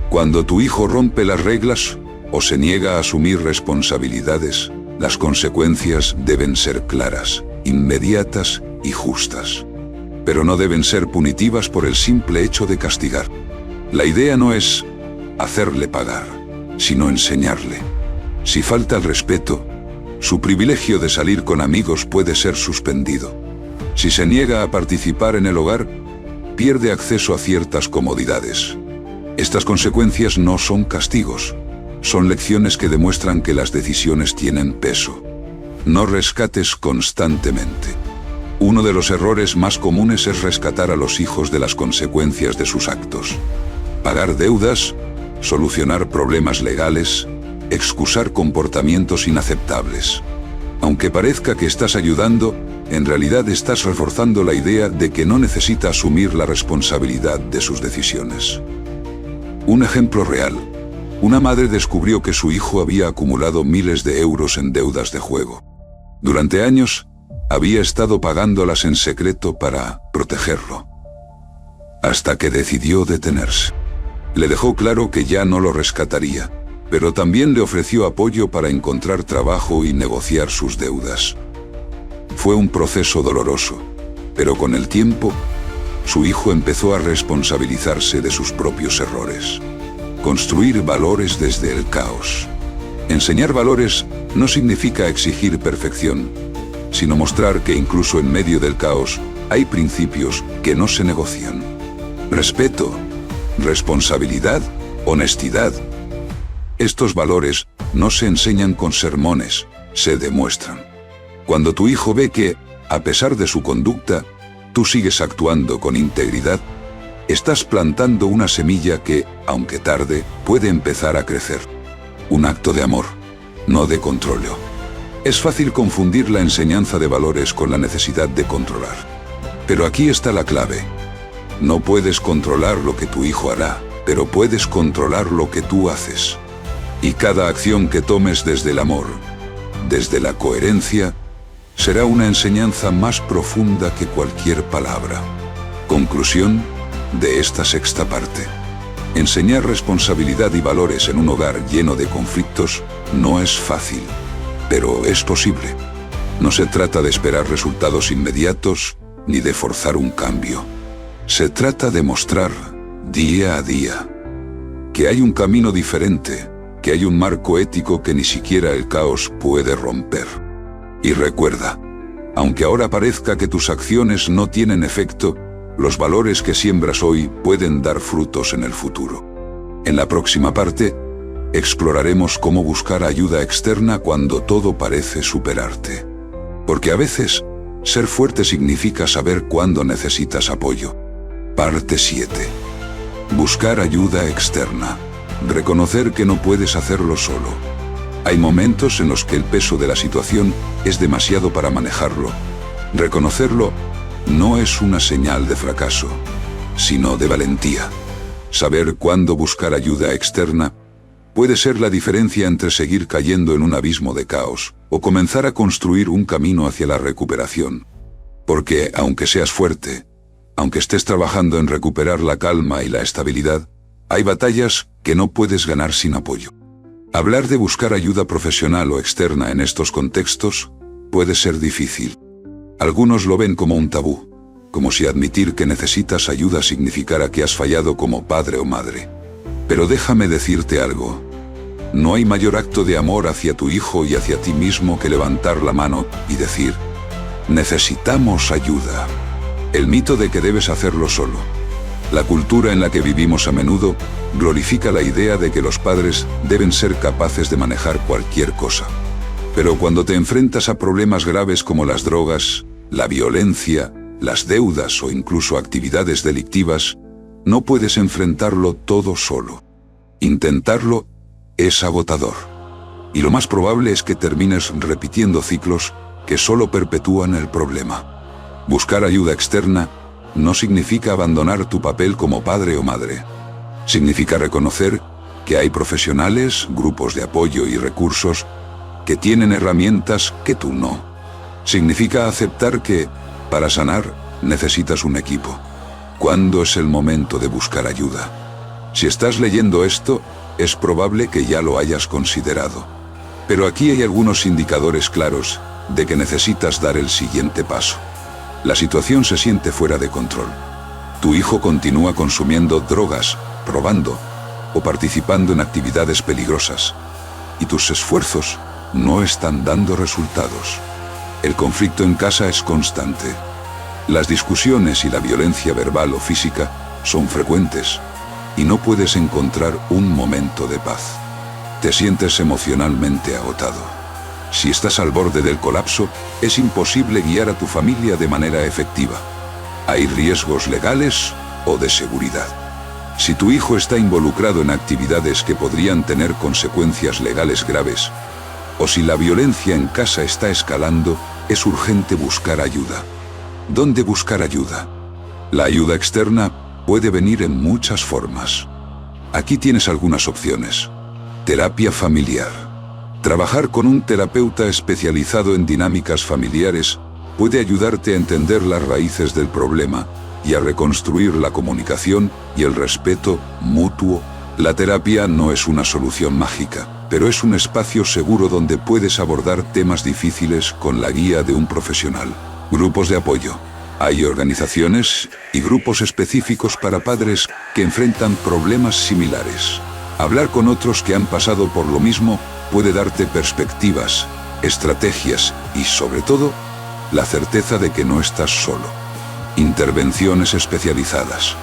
Cuando tu hijo rompe las reglas o se niega a asumir responsabilidades, las consecuencias deben ser claras, inmediatas y justas. Pero no deben ser punitivas por el simple hecho de castigar. La idea no es hacerle pagar, sino enseñarle. Si falta el respeto, su privilegio de salir con amigos puede ser suspendido. Si se niega a participar en el hogar, pierde acceso a ciertas comodidades. Estas consecuencias no son castigos, son lecciones que demuestran que las decisiones tienen peso. No rescates constantemente. Uno de los errores más comunes es rescatar a los hijos de las consecuencias de sus actos. Pagar deudas, solucionar problemas legales, excusar comportamientos inaceptables. Aunque parezca que estás ayudando, en realidad estás reforzando la idea de que no necesita asumir la responsabilidad de sus decisiones. Un ejemplo real. Una madre descubrió que su hijo había acumulado miles de euros en deudas de juego. Durante años, había estado pagándolas en secreto para protegerlo. Hasta que decidió detenerse. Le dejó claro que ya no lo rescataría, pero también le ofreció apoyo para encontrar trabajo y negociar sus deudas. Fue un proceso doloroso, pero con el tiempo, su hijo empezó a responsabilizarse de sus propios errores. Construir valores desde el caos. Enseñar valores no significa exigir perfección, sino mostrar que incluso en medio del caos hay principios que no se negocian. Respeto, responsabilidad, honestidad. Estos valores no se enseñan con sermones, se demuestran. Cuando tu hijo ve que, a pesar de su conducta, tú sigues actuando con integridad, estás plantando una semilla que, aunque tarde, puede empezar a crecer. Un acto de amor, no de control. Es fácil confundir la enseñanza de valores con la necesidad de controlar. Pero aquí está la clave. No puedes controlar lo que tu hijo hará, pero puedes controlar lo que tú haces. Y cada acción que tomes desde el amor, desde la coherencia, será una enseñanza más profunda que cualquier palabra. Conclusión de esta sexta parte. Enseñar responsabilidad y valores en un hogar lleno de conflictos no es fácil, pero es posible. No se trata de esperar resultados inmediatos ni de forzar un cambio. Se trata de mostrar, día a día, que hay un camino diferente, que hay un marco ético que ni siquiera el caos puede romper. Y recuerda, aunque ahora parezca que tus acciones no tienen efecto, los valores que siembras hoy pueden dar frutos en el futuro. En la próxima parte, exploraremos cómo buscar ayuda externa cuando todo parece superarte. Porque a veces, ser fuerte significa saber cuándo necesitas apoyo. Parte 7. Buscar ayuda externa. Reconocer que no puedes hacerlo solo. Hay momentos en los que el peso de la situación es demasiado para manejarlo. Reconocerlo no es una señal de fracaso, sino de valentía. Saber cuándo buscar ayuda externa puede ser la diferencia entre seguir cayendo en un abismo de caos o comenzar a construir un camino hacia la recuperación. Porque, aunque seas fuerte, aunque estés trabajando en recuperar la calma y la estabilidad, hay batallas que no puedes ganar sin apoyo. Hablar de buscar ayuda profesional o externa en estos contextos puede ser difícil. Algunos lo ven como un tabú, como si admitir que necesitas ayuda significara que has fallado como padre o madre. Pero déjame decirte algo. No hay mayor acto de amor hacia tu hijo y hacia ti mismo que levantar la mano y decir: necesitamos ayuda. El mito de que debes hacerlo solo. La cultura en la que vivimos a menudo glorifica la idea de que los padres deben ser capaces de manejar cualquier cosa. Pero cuando te enfrentas a problemas graves como las drogas, la violencia, las deudas o incluso actividades delictivas, no puedes enfrentarlo todo solo. Intentarlo es agotador. Y lo más probable es que termines repitiendo ciclos que solo perpetúan el problema. Buscar ayuda externa no significa abandonar tu papel como padre o madre. Significa reconocer que hay profesionales, grupos de apoyo y recursos que tienen herramientas que tú no. Significa aceptar que, para sanar, necesitas un equipo. ¿Cuándo es el momento de buscar ayuda? Si estás leyendo esto, es probable que ya lo hayas considerado. Pero aquí hay algunos indicadores claros de que necesitas dar el siguiente paso. La situación se siente fuera de control. Tu hijo continúa consumiendo drogas, robando o participando en actividades peligrosas. Y tus esfuerzos no están dando resultados. El conflicto en casa es constante. Las discusiones y la violencia verbal o física son frecuentes y no puedes encontrar un momento de paz. Te sientes emocionalmente agotado. Si estás al borde del colapso, es imposible guiar a tu familia de manera efectiva. Hay riesgos legales o de seguridad. Si tu hijo está involucrado en actividades que podrían tener consecuencias legales graves, o si la violencia en casa está escalando, es urgente buscar ayuda. ¿Dónde buscar ayuda? La ayuda externa puede venir en muchas formas. Aquí tienes algunas opciones. Terapia familiar. Trabajar con un terapeuta especializado en dinámicas familiares puede ayudarte a entender las raíces del problema y a reconstruir la comunicación y el respeto mutuo. La terapia no es una solución mágica, pero es un espacio seguro donde puedes abordar temas difíciles con la guía de un profesional. Grupos de apoyo. Hay organizaciones y grupos específicos para padres que enfrentan problemas similares. Hablar con otros que han pasado por lo mismo puede darte perspectivas, estrategias y, sobre todo, la certeza de que no estás solo. Intervenciones especializadas.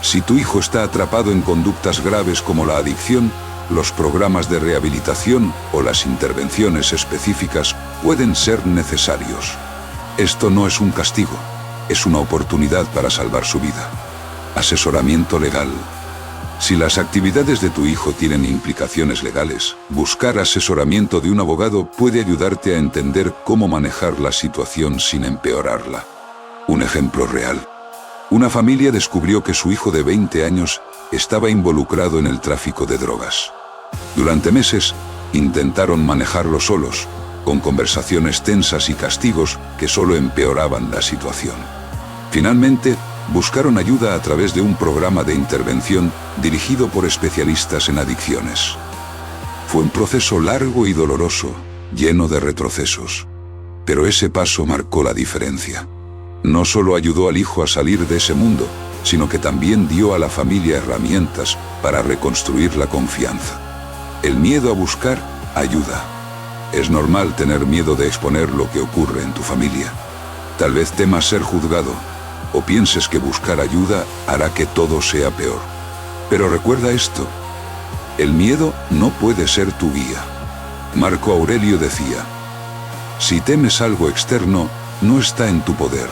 Si tu hijo está atrapado en conductas graves como la adicción, los programas de rehabilitación o las intervenciones específicas pueden ser necesarios. Esto no es un castigo, es una oportunidad para salvar su vida. Asesoramiento legal. Si las actividades de tu hijo tienen implicaciones legales, buscar asesoramiento de un abogado puede ayudarte a entender cómo manejar la situación sin empeorarla. Un ejemplo real. Una familia descubrió que su hijo de 20 años estaba involucrado en el tráfico de drogas. Durante meses, intentaron manejarlo solos, con conversaciones tensas y castigos que solo empeoraban la situación. Finalmente, buscaron ayuda a través de un programa de intervención dirigido por especialistas en adicciones. Fue un proceso largo y doloroso, lleno de retrocesos. Pero ese paso marcó la diferencia. No solo ayudó al hijo a salir de ese mundo, sino que también dio a la familia herramientas para reconstruir la confianza. El miedo a buscar ayuda. Es normal tener miedo de exponer lo que ocurre en tu familia. Tal vez temas ser juzgado, o pienses que buscar ayuda hará que todo sea peor. Pero recuerda esto: el miedo no puede ser tu guía. Marco Aurelio decía: si temes algo externo, no está en tu poder.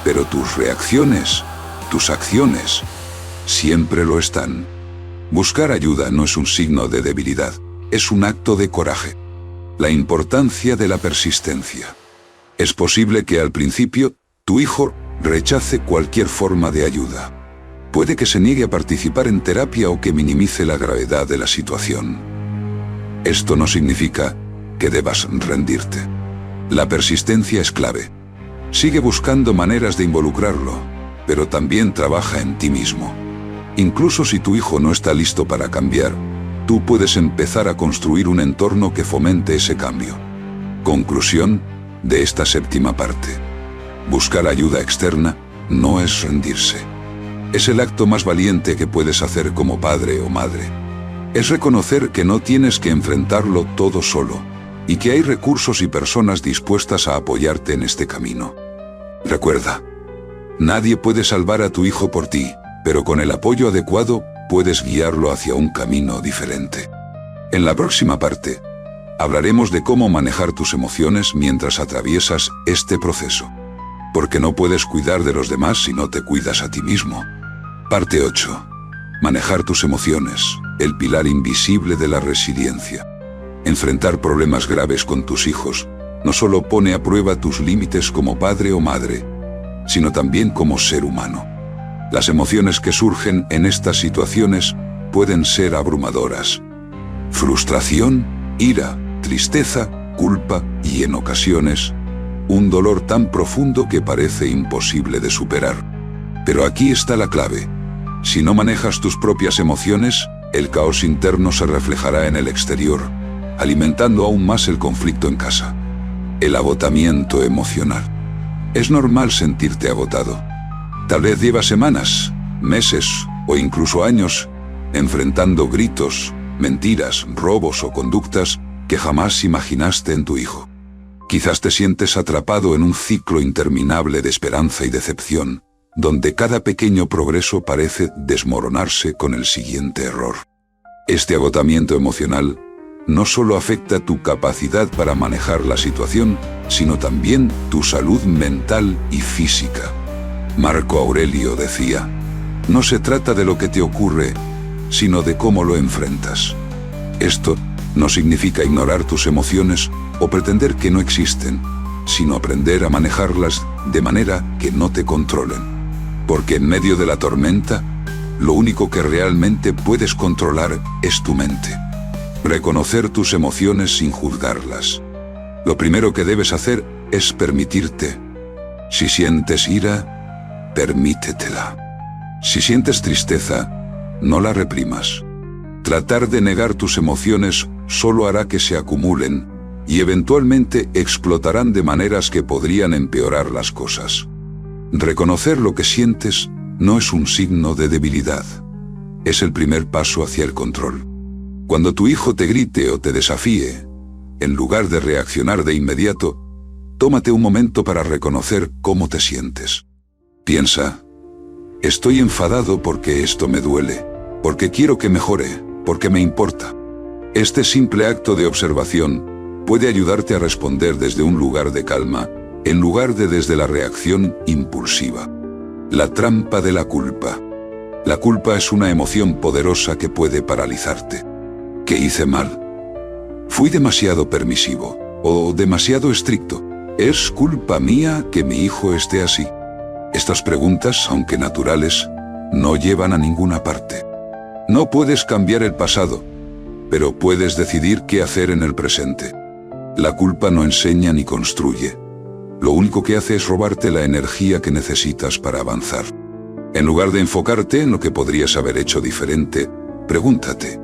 Pero tus reacciones, tus acciones, siempre lo están. Buscar ayuda no es un signo de debilidad, es un acto de coraje. La importancia de la persistencia. Es posible que al principio, tu hijo rechace cualquier forma de ayuda. Puede que se niegue a participar en terapia o que minimice la gravedad de la situación. Esto no significa que debas rendirte. La persistencia es clave. Sigue buscando maneras de involucrarlo, pero también trabaja en ti mismo. Incluso si tu hijo no está listo para cambiar, tú puedes empezar a construir un entorno que fomente ese cambio. Conclusión de esta séptima parte. Buscar ayuda externa no es rendirse. Es el acto más valiente que puedes hacer como padre o madre. Es reconocer que no tienes que enfrentarlo todo solo, y que hay recursos y personas dispuestas a apoyarte en este camino. Recuerda, nadie puede salvar a tu hijo por ti, pero con el apoyo adecuado puedes guiarlo hacia un camino diferente. En la próxima parte, hablaremos de cómo manejar tus emociones mientras atraviesas este proceso. Porque no puedes cuidar de los demás si no te cuidas a ti mismo. Parte 8. Manejar tus emociones, el pilar invisible de la resiliencia. Enfrentar problemas graves con tus hijos no solo pone a prueba tus límites como padre o madre, sino también como ser humano. Las emociones que surgen en estas situaciones pueden ser abrumadoras. Frustración, ira, tristeza, culpa y en ocasiones, un dolor tan profundo que parece imposible de superar. Pero aquí está la clave. Si no manejas tus propias emociones, el caos interno se reflejará en el exterior, alimentando aún más el conflicto en casa. El agotamiento emocional. Es normal sentirte agotado. Tal vez llevas semanas, meses o incluso años enfrentando gritos, mentiras, robos o conductas que jamás imaginaste en tu hijo. Quizás te sientes atrapado en un ciclo interminable de esperanza y decepción, donde cada pequeño progreso parece desmoronarse con el siguiente error. Este agotamiento emocional no solo afecta tu capacidad para manejar la situación, sino también tu salud mental y física. Marco Aurelio decía, no se trata de lo que te ocurre, sino de cómo lo enfrentas. Esto no significa ignorar tus emociones o pretender que no existen, sino aprender a manejarlas de manera que no te controlen. Porque en medio de la tormenta, lo único que realmente puedes controlar es tu mente. Reconocer tus emociones sin juzgarlas. Lo primero que debes hacer es permitirte. Si sientes ira, permítetela. Si sientes tristeza, no la reprimas. Tratar de negar tus emociones solo hará que se acumulen y eventualmente explotarán de maneras que podrían empeorar las cosas. Reconocer lo que sientes no es un signo de debilidad. Es el primer paso hacia el control. Cuando tu hijo te grite o te desafíe, en lugar de reaccionar de inmediato, tómate un momento para reconocer cómo te sientes. Piensa, estoy enfadado porque esto me duele, porque quiero que mejore, porque me importa. Este simple acto de observación puede ayudarte a responder desde un lugar de calma, en lugar de desde la reacción impulsiva. La trampa de la culpa. La culpa es una emoción poderosa que puede paralizarte. ¿Qué hice mal? ¿Fui demasiado permisivo o demasiado estricto? ¿Es culpa mía que mi hijo esté así? Estas preguntas, aunque naturales, no llevan a ninguna parte. No puedes cambiar el pasado, pero puedes decidir qué hacer en el presente. La culpa no enseña ni construye. Lo único que hace es robarte la energía que necesitas para avanzar. En lugar de enfocarte en lo que podrías haber hecho diferente, pregúntate,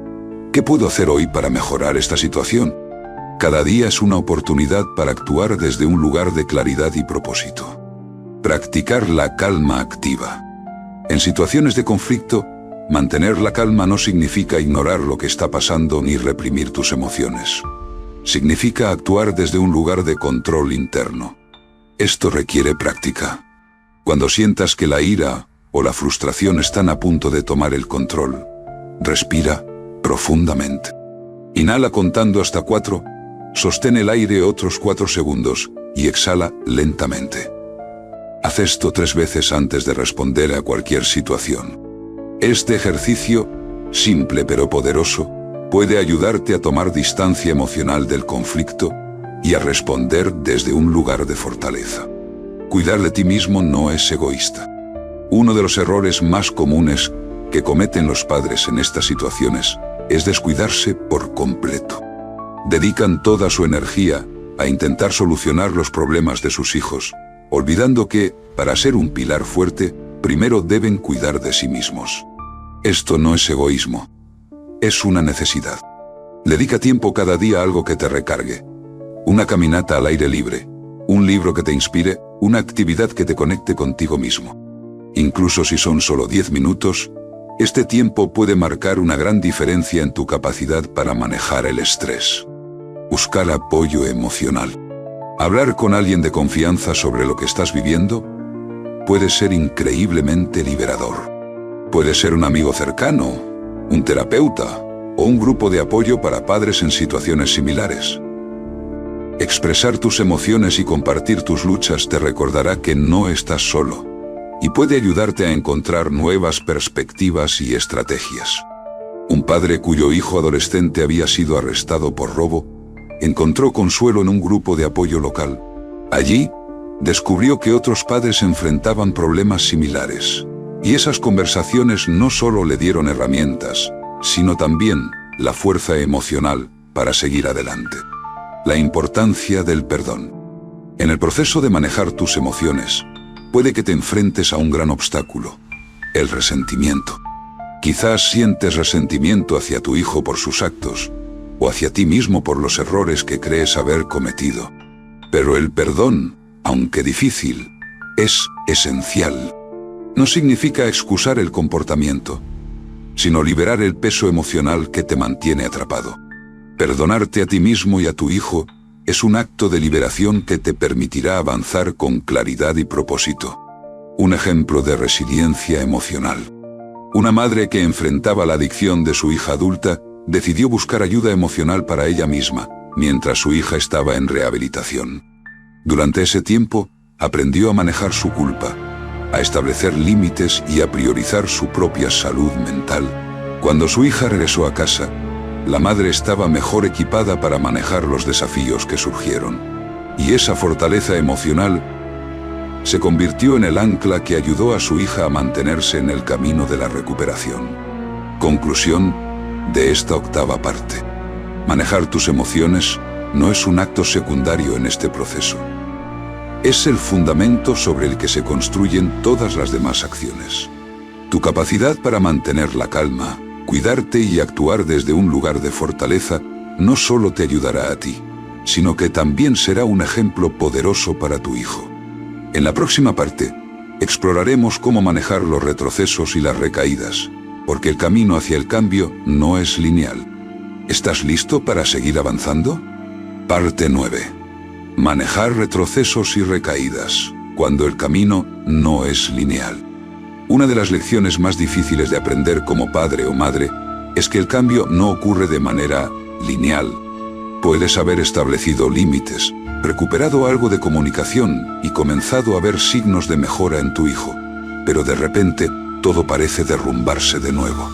¿qué puedo hacer hoy para mejorar esta situación? Cada día es una oportunidad para actuar desde un lugar de claridad y propósito. Practicar la calma activa. En situaciones de conflicto, mantener la calma no significa ignorar lo que está pasando ni reprimir tus emociones. Significa actuar desde un lugar de control interno. Esto requiere práctica. Cuando sientas que la ira o la frustración están a punto de tomar el control, respira profundamente. Inhala contando hasta 4, sostén el aire otros 4 segundos y exhala lentamente. Haz esto 3 veces antes de responder a cualquier situación. Este ejercicio, simple pero poderoso, puede ayudarte a tomar distancia emocional del conflicto y a responder desde un lugar de fortaleza. Cuidar de ti mismo no es egoísta. Uno de los errores más comunes que cometen los padres en estas situaciones es descuidarse por completo. Dedican toda su energía a intentar solucionar los problemas de sus hijos, olvidando que, para ser un pilar fuerte, primero deben cuidar de sí mismos. Esto no es egoísmo, es una necesidad. Dedica tiempo cada día a algo que te recargue. Una caminata al aire libre, un libro que te inspire, una actividad que te conecte contigo mismo. Incluso si son solo 10 minutos, este tiempo puede marcar una gran diferencia en tu capacidad para manejar el estrés. Buscar apoyo emocional. Hablar con alguien de confianza sobre lo que estás viviendo puede ser increíblemente liberador. Puede ser un amigo cercano, un terapeuta o un grupo de apoyo para padres en situaciones similares. Expresar tus emociones y compartir tus luchas te recordará que no estás solo y puede ayudarte a encontrar nuevas perspectivas y estrategias. Un padre cuyo hijo adolescente había sido arrestado por robo encontró consuelo en un grupo de apoyo local. Allí, descubrió que otros padres enfrentaban problemas similares, y esas conversaciones no solo le dieron herramientas, sino también la fuerza emocional para seguir adelante. La importancia del perdón. En el proceso de manejar tus emociones, puede que te enfrentes a un gran obstáculo: el resentimiento. Quizás sientes resentimiento hacia tu hijo por sus actos, o hacia ti mismo por los errores que crees haber cometido. Pero el perdón, aunque difícil, es esencial. No significa excusar el comportamiento, sino liberar el peso emocional que te mantiene atrapado. Perdonarte a ti mismo y a tu hijo es un acto de liberación que te permitirá avanzar con claridad y propósito. Un ejemplo de resiliencia emocional. Una madre que enfrentaba la adicción de su hija adulta decidió buscar ayuda emocional para ella misma, mientras su hija estaba en rehabilitación. Durante ese tiempo, aprendió a manejar su culpa, a establecer límites y a priorizar su propia salud mental. Cuando su hija regresó a casa, la madre estaba mejor equipada para manejar los desafíos que surgieron. Y esa fortaleza emocional se convirtió en el ancla que ayudó a su hija a mantenerse en el camino de la recuperación. Conclusión de esta octava parte. Manejar tus emociones no es un acto secundario en este proceso. Es el fundamento sobre el que se construyen todas las demás acciones. Tu capacidad para mantener la calma, cuidarte y actuar desde un lugar de fortaleza no solo te ayudará a ti, sino que también será un ejemplo poderoso para tu hijo. En la próxima parte, exploraremos cómo manejar los retrocesos y las recaídas, porque el camino hacia el cambio no es lineal. ¿Estás listo para seguir avanzando? Parte 9. Manejar retrocesos y recaídas, cuando el camino no es lineal. Una de las lecciones más difíciles de aprender como padre o madre es que el cambio no ocurre de manera lineal. Puedes haber establecido límites, recuperado algo de comunicación y comenzado a ver signos de mejora en tu hijo, pero de repente todo parece derrumbarse de nuevo.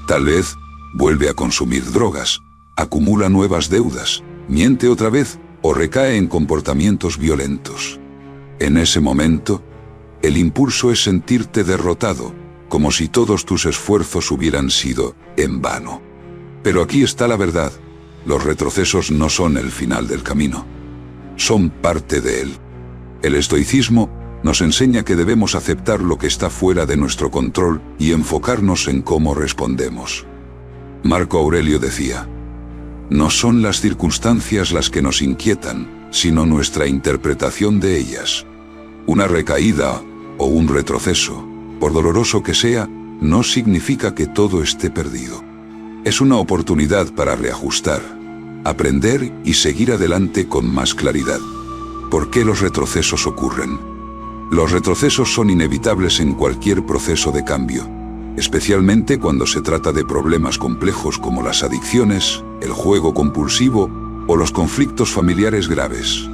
Tal vez vuelve a consumir drogas, acumula nuevas deudas, miente otra vez o recae en comportamientos violentos. En ese momento, el impulso es sentirte derrotado, como si todos tus esfuerzos hubieran sido en vano. Pero aquí está la verdad: los retrocesos no son el final del camino, son parte de él. El estoicismo nos enseña que debemos aceptar lo que está fuera de nuestro control y enfocarnos en cómo respondemos. Marco Aurelio decía: no son las circunstancias las que nos inquietan, sino nuestra interpretación de ellas. Una recaída o un retroceso, por doloroso que sea, no significa que todo esté perdido. Es una oportunidad para reajustar, aprender y seguir adelante con más claridad. ¿Por qué los retrocesos ocurren? Los retrocesos son inevitables en cualquier proceso de cambio, especialmente cuando se trata de problemas complejos como las adicciones, el juego compulsivo o los conflictos familiares graves.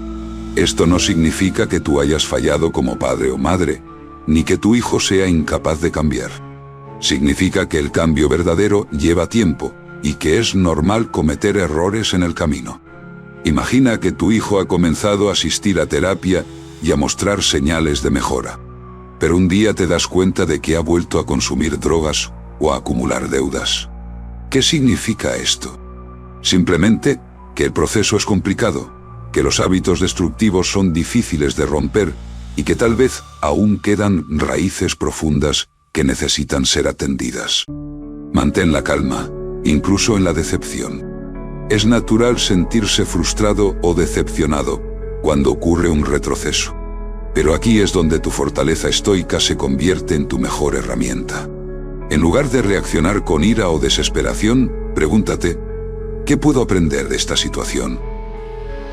Esto no significa que tú hayas fallado como padre o madre, ni que tu hijo sea incapaz de cambiar. Significa que el cambio verdadero lleva tiempo, y que es normal cometer errores en el camino. Imagina que tu hijo ha comenzado a asistir a terapia y a mostrar señales de mejora. Pero un día te das cuenta de que ha vuelto a consumir drogas o a acumular deudas. ¿Qué significa esto? Simplemente que el proceso es complicado, que los hábitos destructivos son difíciles de romper y que tal vez aún quedan raíces profundas que necesitan ser atendidas. Mantén la calma, incluso en la decepción. Es natural sentirse frustrado o decepcionado cuando ocurre un retroceso. Pero aquí es donde tu fortaleza estoica se convierte en tu mejor herramienta. En lugar de reaccionar con ira o desesperación, pregúntate, ¿qué puedo aprender de esta situación?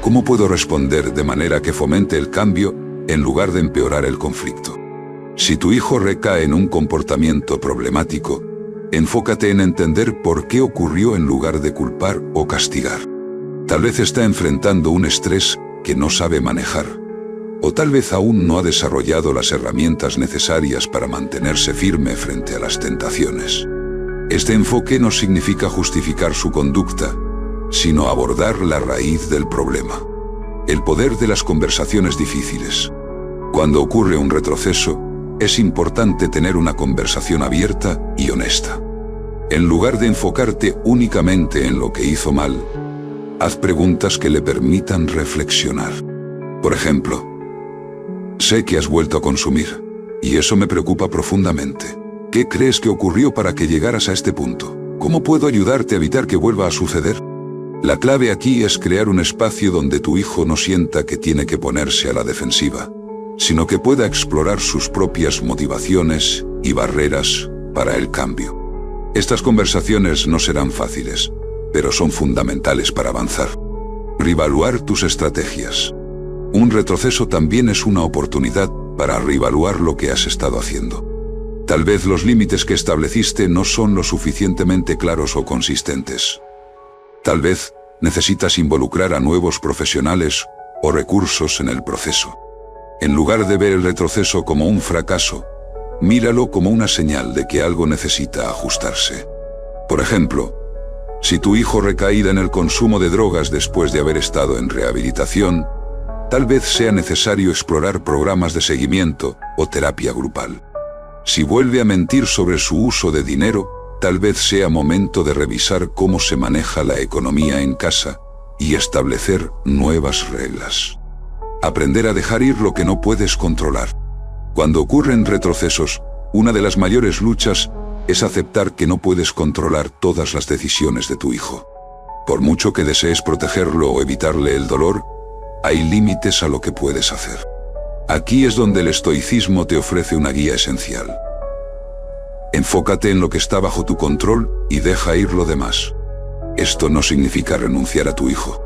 ¿Cómo puedo responder de manera que fomente el cambio en lugar de empeorar el conflicto? Si tu hijo recae en un comportamiento problemático, enfócate en entender por qué ocurrió en lugar de culpar o castigar. Tal vez está enfrentando un estrés que no sabe manejar, o tal vez aún no ha desarrollado las herramientas necesarias para mantenerse firme frente a las tentaciones. Este enfoque no significa justificar su conducta, sino abordar la raíz del problema. El poder de las conversaciones difíciles. Cuando ocurre un retroceso, es importante tener una conversación abierta y honesta. En lugar de enfocarte únicamente en lo que hizo mal, haz preguntas que le permitan reflexionar. Por ejemplo, sé que has vuelto a consumir, y eso me preocupa profundamente. ¿Qué crees que ocurrió para que llegaras a este punto? ¿Cómo puedo ayudarte a evitar que vuelva a suceder? La clave aquí es crear un espacio donde tu hijo no sienta que tiene que ponerse a la defensiva, sino que pueda explorar sus propias motivaciones y barreras para el cambio. Estas conversaciones no serán fáciles, pero son fundamentales para avanzar. Reevaluar tus estrategias. Un retroceso también es una oportunidad para reevaluar lo que has estado haciendo. Tal vez los límites que estableciste no son lo suficientemente claros o consistentes. Tal vez necesitas involucrar a nuevos profesionales o recursos en el proceso. En lugar de ver el retroceso como un fracaso, míralo como una señal de que algo necesita ajustarse. Por ejemplo, si tu hijo recaída en el consumo de drogas después de haber estado en rehabilitación, tal vez sea necesario explorar programas de seguimiento o terapia grupal. Si vuelve a mentir sobre su uso de dinero, tal vez sea momento de revisar cómo se maneja la economía en casa y establecer nuevas reglas. Aprender a dejar ir lo que no puedes controlar. Cuando ocurren retrocesos, una de las mayores luchas es aceptar que no puedes controlar todas las decisiones de tu hijo. Por mucho que desees protegerlo o evitarle el dolor, hay límites a lo que puedes hacer. Aquí es donde el estoicismo te ofrece una guía esencial. Enfócate en lo que está bajo tu control y deja ir lo demás. Esto no significa renunciar a tu hijo.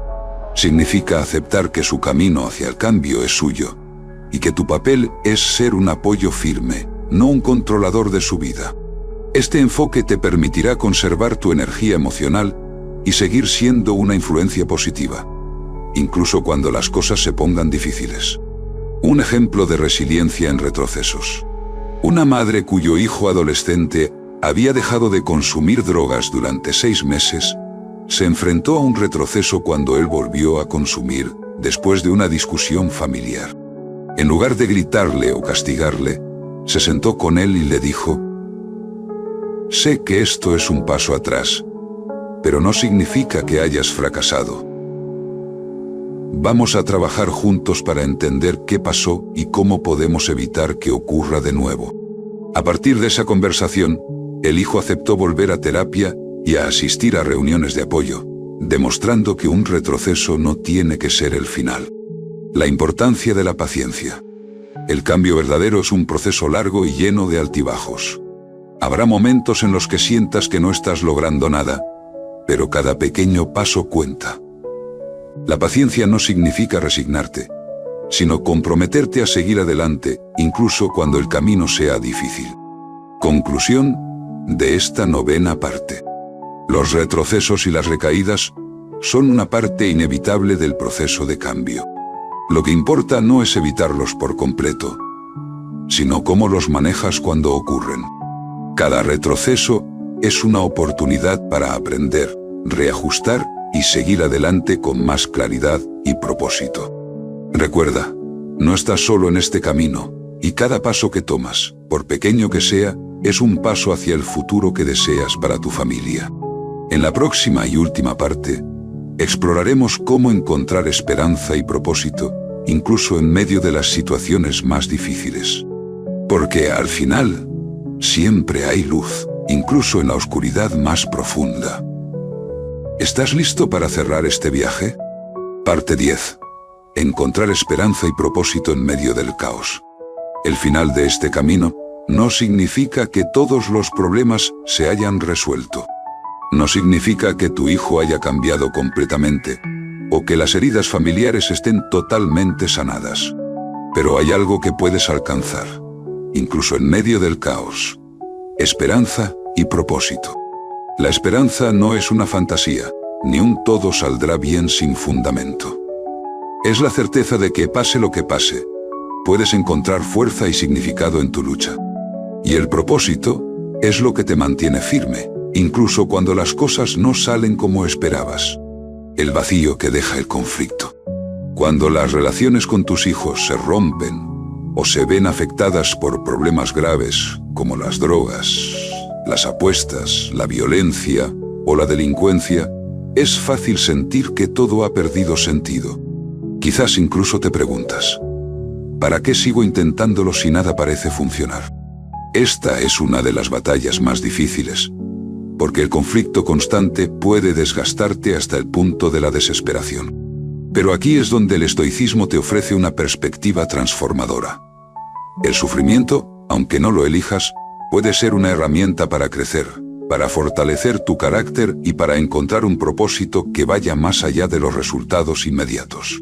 Significa aceptar que su camino hacia el cambio es suyo, y que tu papel es ser un apoyo firme, no un controlador de su vida. Este enfoque te permitirá conservar tu energía emocional y seguir siendo una influencia positiva, incluso cuando las cosas se pongan difíciles. Un ejemplo de resiliencia en retrocesos. Una madre cuyo hijo adolescente había dejado de consumir drogas durante 6 meses, se enfrentó a un retroceso cuando él volvió a consumir después de una discusión familiar. En lugar de gritarle o castigarle, se sentó con él y le dijo: «Sé que esto es un paso atrás, pero no significa que hayas fracasado. Vamos a trabajar juntos para entender qué pasó y cómo podemos evitar que ocurra de nuevo». A partir de esa conversación, el hijo aceptó volver a terapia y a asistir a reuniones de apoyo, demostrando que un retroceso no tiene que ser el final. La importancia de la paciencia. El cambio verdadero es un proceso largo y lleno de altibajos. Habrá momentos en los que sientas que no estás logrando nada, pero cada pequeño paso cuenta. La paciencia no significa resignarte, sino comprometerte a seguir adelante, incluso cuando el camino sea difícil. Conclusión de esta 9ª parte. Los retrocesos y las recaídas son una parte inevitable del proceso de cambio. Lo que importa no es evitarlos por completo, sino cómo los manejas cuando ocurren. Cada retroceso es una oportunidad para aprender, reajustar y seguir adelante con más claridad y propósito. Recuerda, no estás solo en este camino, y cada paso que tomas, por pequeño que sea, es un paso hacia el futuro que deseas para tu familia. En la próxima y última parte, exploraremos cómo encontrar esperanza y propósito, incluso en medio de las situaciones más difíciles. Porque al final, siempre hay luz, incluso en la oscuridad más profunda. ¿Estás listo para cerrar este viaje? Parte 10. Encontrar esperanza y propósito en medio del caos. El final de este camino no significa que todos los problemas se hayan resuelto. No significa que tu hijo haya cambiado completamente, o que las heridas familiares estén totalmente sanadas. Pero hay algo que puedes alcanzar, incluso en medio del caos: esperanza y propósito. La esperanza no es una fantasía, ni un todo saldrá bien sin fundamento. Es la certeza de que pase lo que pase, puedes encontrar fuerza y significado en tu lucha. Y el propósito es lo que te mantiene firme, incluso cuando las cosas no salen como esperabas. El vacío que deja el conflicto. Cuando las relaciones con tus hijos se rompen o se ven afectadas por problemas graves como las drogas, las apuestas, la violencia o la delincuencia, es fácil sentir que todo ha perdido sentido. Quizás incluso te preguntas: ¿para qué sigo intentándolo si nada parece funcionar? Esta es una de las batallas más difíciles, porque el conflicto constante puede desgastarte hasta el punto de la desesperación. Pero aquí es donde el estoicismo te ofrece una perspectiva transformadora. El sufrimiento, aunque no lo elijas, puede ser una herramienta para crecer, para fortalecer tu carácter y para encontrar un propósito que vaya más allá de los resultados inmediatos.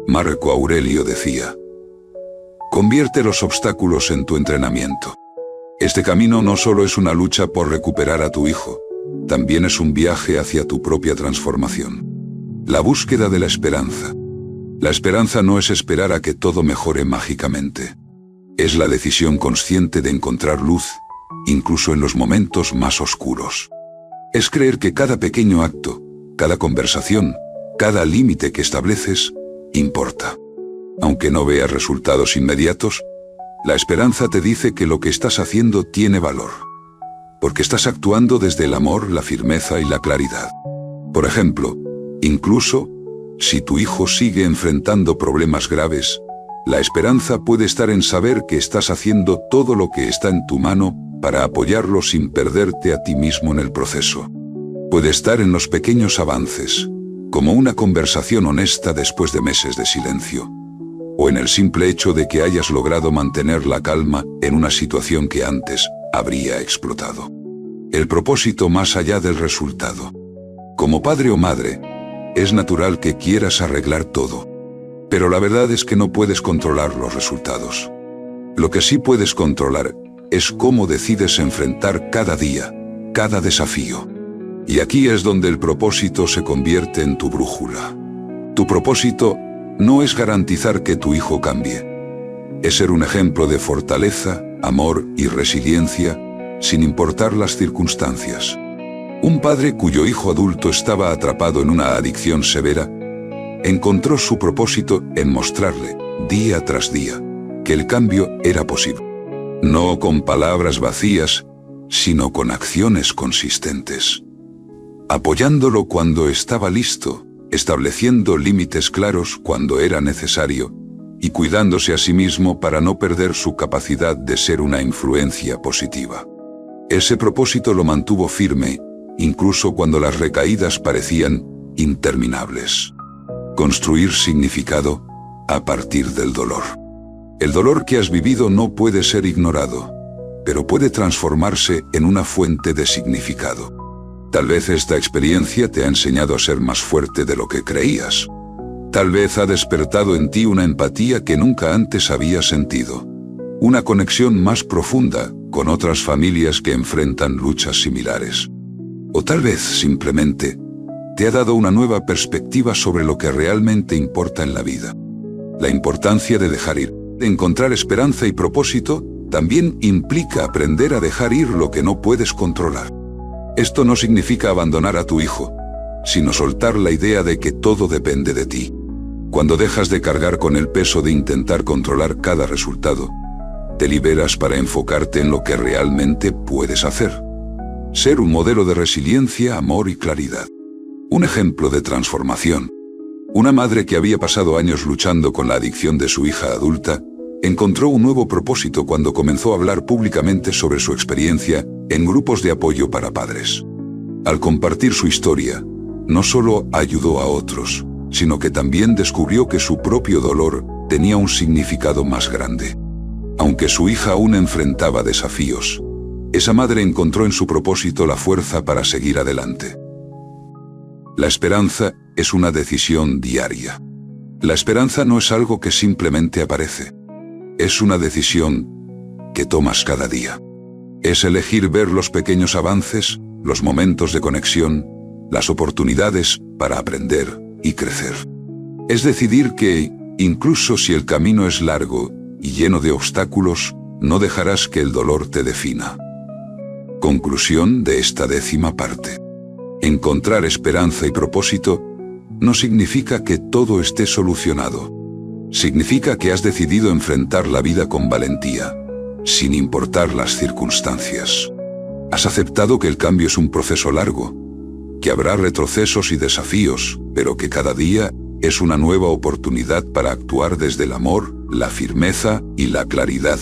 Marco Aurelio decía: convierte los obstáculos en tu entrenamiento. Este camino no solo es una lucha por recuperar a tu hijo, también es un viaje hacia tu propia transformación. La búsqueda de la esperanza. La esperanza no es esperar a que todo mejore mágicamente. Es la decisión consciente de encontrar luz, incluso en los momentos más oscuros. Es creer que cada pequeño acto, cada conversación, cada límite que estableces, importa. Aunque no veas resultados inmediatos, la esperanza te dice que lo que estás haciendo tiene valor, porque estás actuando desde el amor, la firmeza y la claridad. Por ejemplo, incluso si tu hijo sigue enfrentando problemas graves, la esperanza puede estar en saber que estás haciendo todo lo que está en tu mano para apoyarlo sin perderte a ti mismo en el proceso. Puede estar en los pequeños avances, como una conversación honesta después de meses de silencio, o en el simple hecho de que hayas logrado mantener la calma en una situación que antes habría explotado. El propósito más allá del resultado. Como padre o madre, es natural que quieras arreglar todo, pero la verdad es que no puedes controlar los resultados. Lo que sí puedes controlar es cómo decides enfrentar cada día, cada desafío. Y aquí es donde el propósito se convierte en tu brújula. Tu propósito no es garantizar que tu hijo cambie. Es ser un ejemplo de fortaleza, amor y resiliencia, sin importar las circunstancias. Un padre cuyo hijo adulto estaba atrapado en una adicción severa, encontró su propósito en mostrarle, día tras día, que el cambio era posible. No con palabras vacías, sino con acciones consistentes. Apoyándolo cuando estaba listo, estableciendo límites claros cuando era necesario, y cuidándose a sí mismo para no perder su capacidad de ser una influencia positiva. Ese propósito lo mantuvo firme, incluso cuando las recaídas parecían interminables. Construir significado a partir del dolor. El dolor que has vivido no puede ser ignorado, pero puede transformarse en una fuente de significado. Tal vez esta experiencia te ha enseñado a ser más fuerte de lo que creías. Tal vez ha despertado en ti una empatía que nunca antes habías sentido. Una conexión más profunda con otras familias que enfrentan luchas similares. O tal vez simplemente te ha dado una nueva perspectiva sobre lo que realmente importa en la vida. La importancia de dejar ir. De encontrar esperanza y propósito también implica aprender a dejar ir lo que no puedes controlar. Esto no significa abandonar a tu hijo, sino soltar la idea de que todo depende de ti. Cuando dejas de cargar con el peso de intentar controlar cada resultado, te liberas para enfocarte en lo que realmente puedes hacer. Ser un modelo de resiliencia, amor y claridad. Un ejemplo de transformación. Una madre que había pasado años luchando con la adicción de su hija adulta, encontró un nuevo propósito cuando comenzó a hablar públicamente sobre su experiencia en grupos de apoyo para padres. Al compartir su historia, no solo ayudó a otros, sino que también descubrió que su propio dolor tenía un significado más grande. Aunque su hija aún enfrentaba desafíos, esa madre encontró en su propósito la fuerza para seguir adelante. La esperanza es una decisión diaria. La esperanza no es algo que simplemente aparece. Es una decisión que tomas cada día. Es elegir ver los pequeños avances, los momentos de conexión, las oportunidades para aprender y crecer. Es decidir que, incluso si el camino es largo y lleno de obstáculos, no dejarás que el dolor te defina. Conclusión de esta 10ª parte. Encontrar esperanza y propósito no significa que todo esté solucionado. Significa que has decidido enfrentar la vida con valentía, sin importar las circunstancias. Has aceptado que el cambio es un proceso largo, que habrá retrocesos y desafíos, pero que cada día es una nueva oportunidad para actuar desde el amor, la firmeza y la claridad.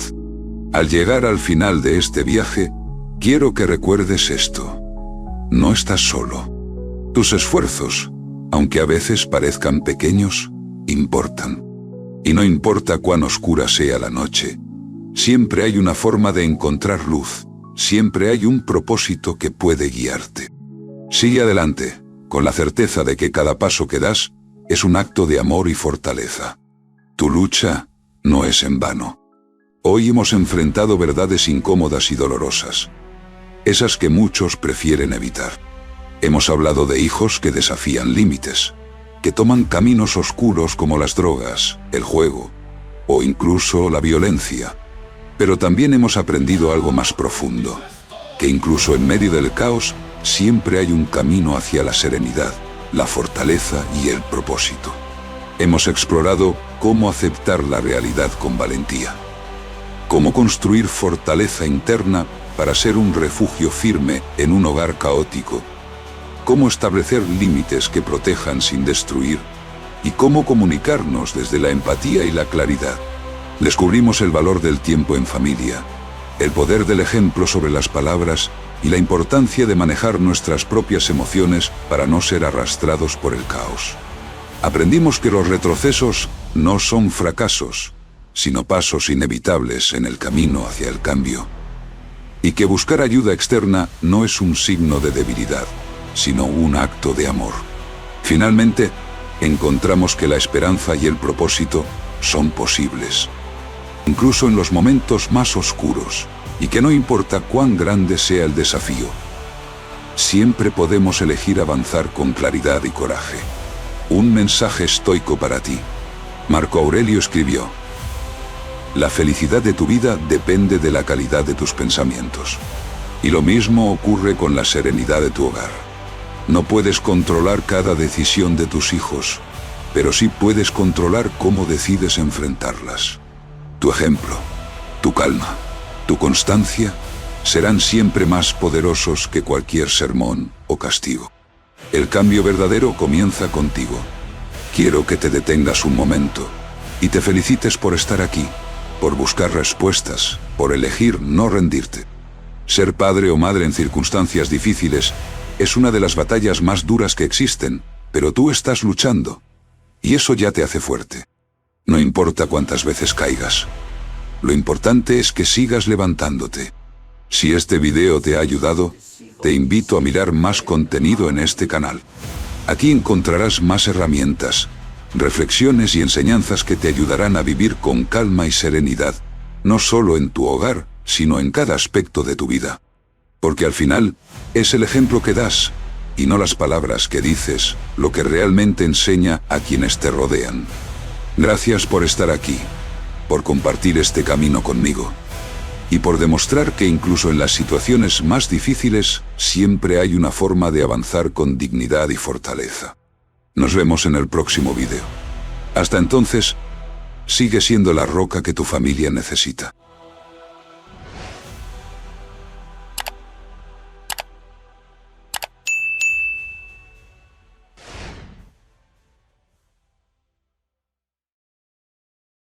Al llegar al final de este viaje, quiero que recuerdes esto. No estás solo. Tus esfuerzos, aunque a veces parezcan pequeños, importan. Y no importa cuán oscura sea la noche, siempre hay una forma de encontrar luz, siempre hay un propósito que puede guiarte. Sigue adelante, con la certeza de que cada paso que das es un acto de amor y fortaleza. Tu lucha no es en vano. Hoy hemos enfrentado verdades incómodas y dolorosas, esas que muchos prefieren evitar. Hemos hablado de hijos que desafían límites, que toman caminos oscuros como las drogas, el juego, o incluso la violencia. Pero también hemos aprendido algo más profundo, que incluso en medio del caos, siempre hay un camino hacia la serenidad, la fortaleza y el propósito. Hemos explorado cómo aceptar la realidad con valentía, cómo construir fortaleza interna para ser un refugio firme en un hogar caótico, cómo establecer límites que protejan sin destruir, y cómo comunicarnos desde la empatía y la claridad. Descubrimos el valor del tiempo en familia, el poder del ejemplo sobre las palabras y la importancia de manejar nuestras propias emociones para no ser arrastrados por el caos. Aprendimos que los retrocesos no son fracasos, sino pasos inevitables en el camino hacia el cambio. Y que buscar ayuda externa no es un signo de debilidad, sino un acto de amor. Finalmente, encontramos que la esperanza y el propósito son posibles, incluso en los momentos más oscuros, y que no importa cuán grande sea el desafío, siempre podemos elegir avanzar con claridad y coraje. Un mensaje estoico para ti. Marco Aurelio escribió: la felicidad de tu vida depende de la calidad de tus pensamientos. Y lo mismo ocurre con la serenidad de tu hogar. No puedes controlar cada decisión de tus hijos, pero sí puedes controlar cómo decides enfrentarlas. Tu ejemplo, tu calma, tu constancia serán siempre más poderosos que cualquier sermón o castigo. El cambio verdadero comienza contigo. Quiero que te detengas un momento y te felicites por estar aquí, por buscar respuestas, por elegir no rendirte. Ser padre o madre en circunstancias difíciles es una de las batallas más duras que existen, pero tú estás luchando, y eso ya te hace fuerte. No importa cuántas veces caigas. Lo importante es que sigas levantándote. Si este video te ha ayudado, te invito a mirar más contenido en este canal. Aquí encontrarás más herramientas, reflexiones y enseñanzas que te ayudarán a vivir con calma y serenidad, no solo en tu hogar, sino en cada aspecto de tu vida. Porque al final, es el ejemplo que das, y no las palabras que dices, lo que realmente enseña a quienes te rodean. Gracias por estar aquí, por compartir este camino conmigo. y por demostrar que incluso en las situaciones más difíciles siempre hay una forma de avanzar con dignidad y fortaleza. Nos vemos en el próximo vídeo. Hasta entonces, sigue siendo la roca que tu familia necesita.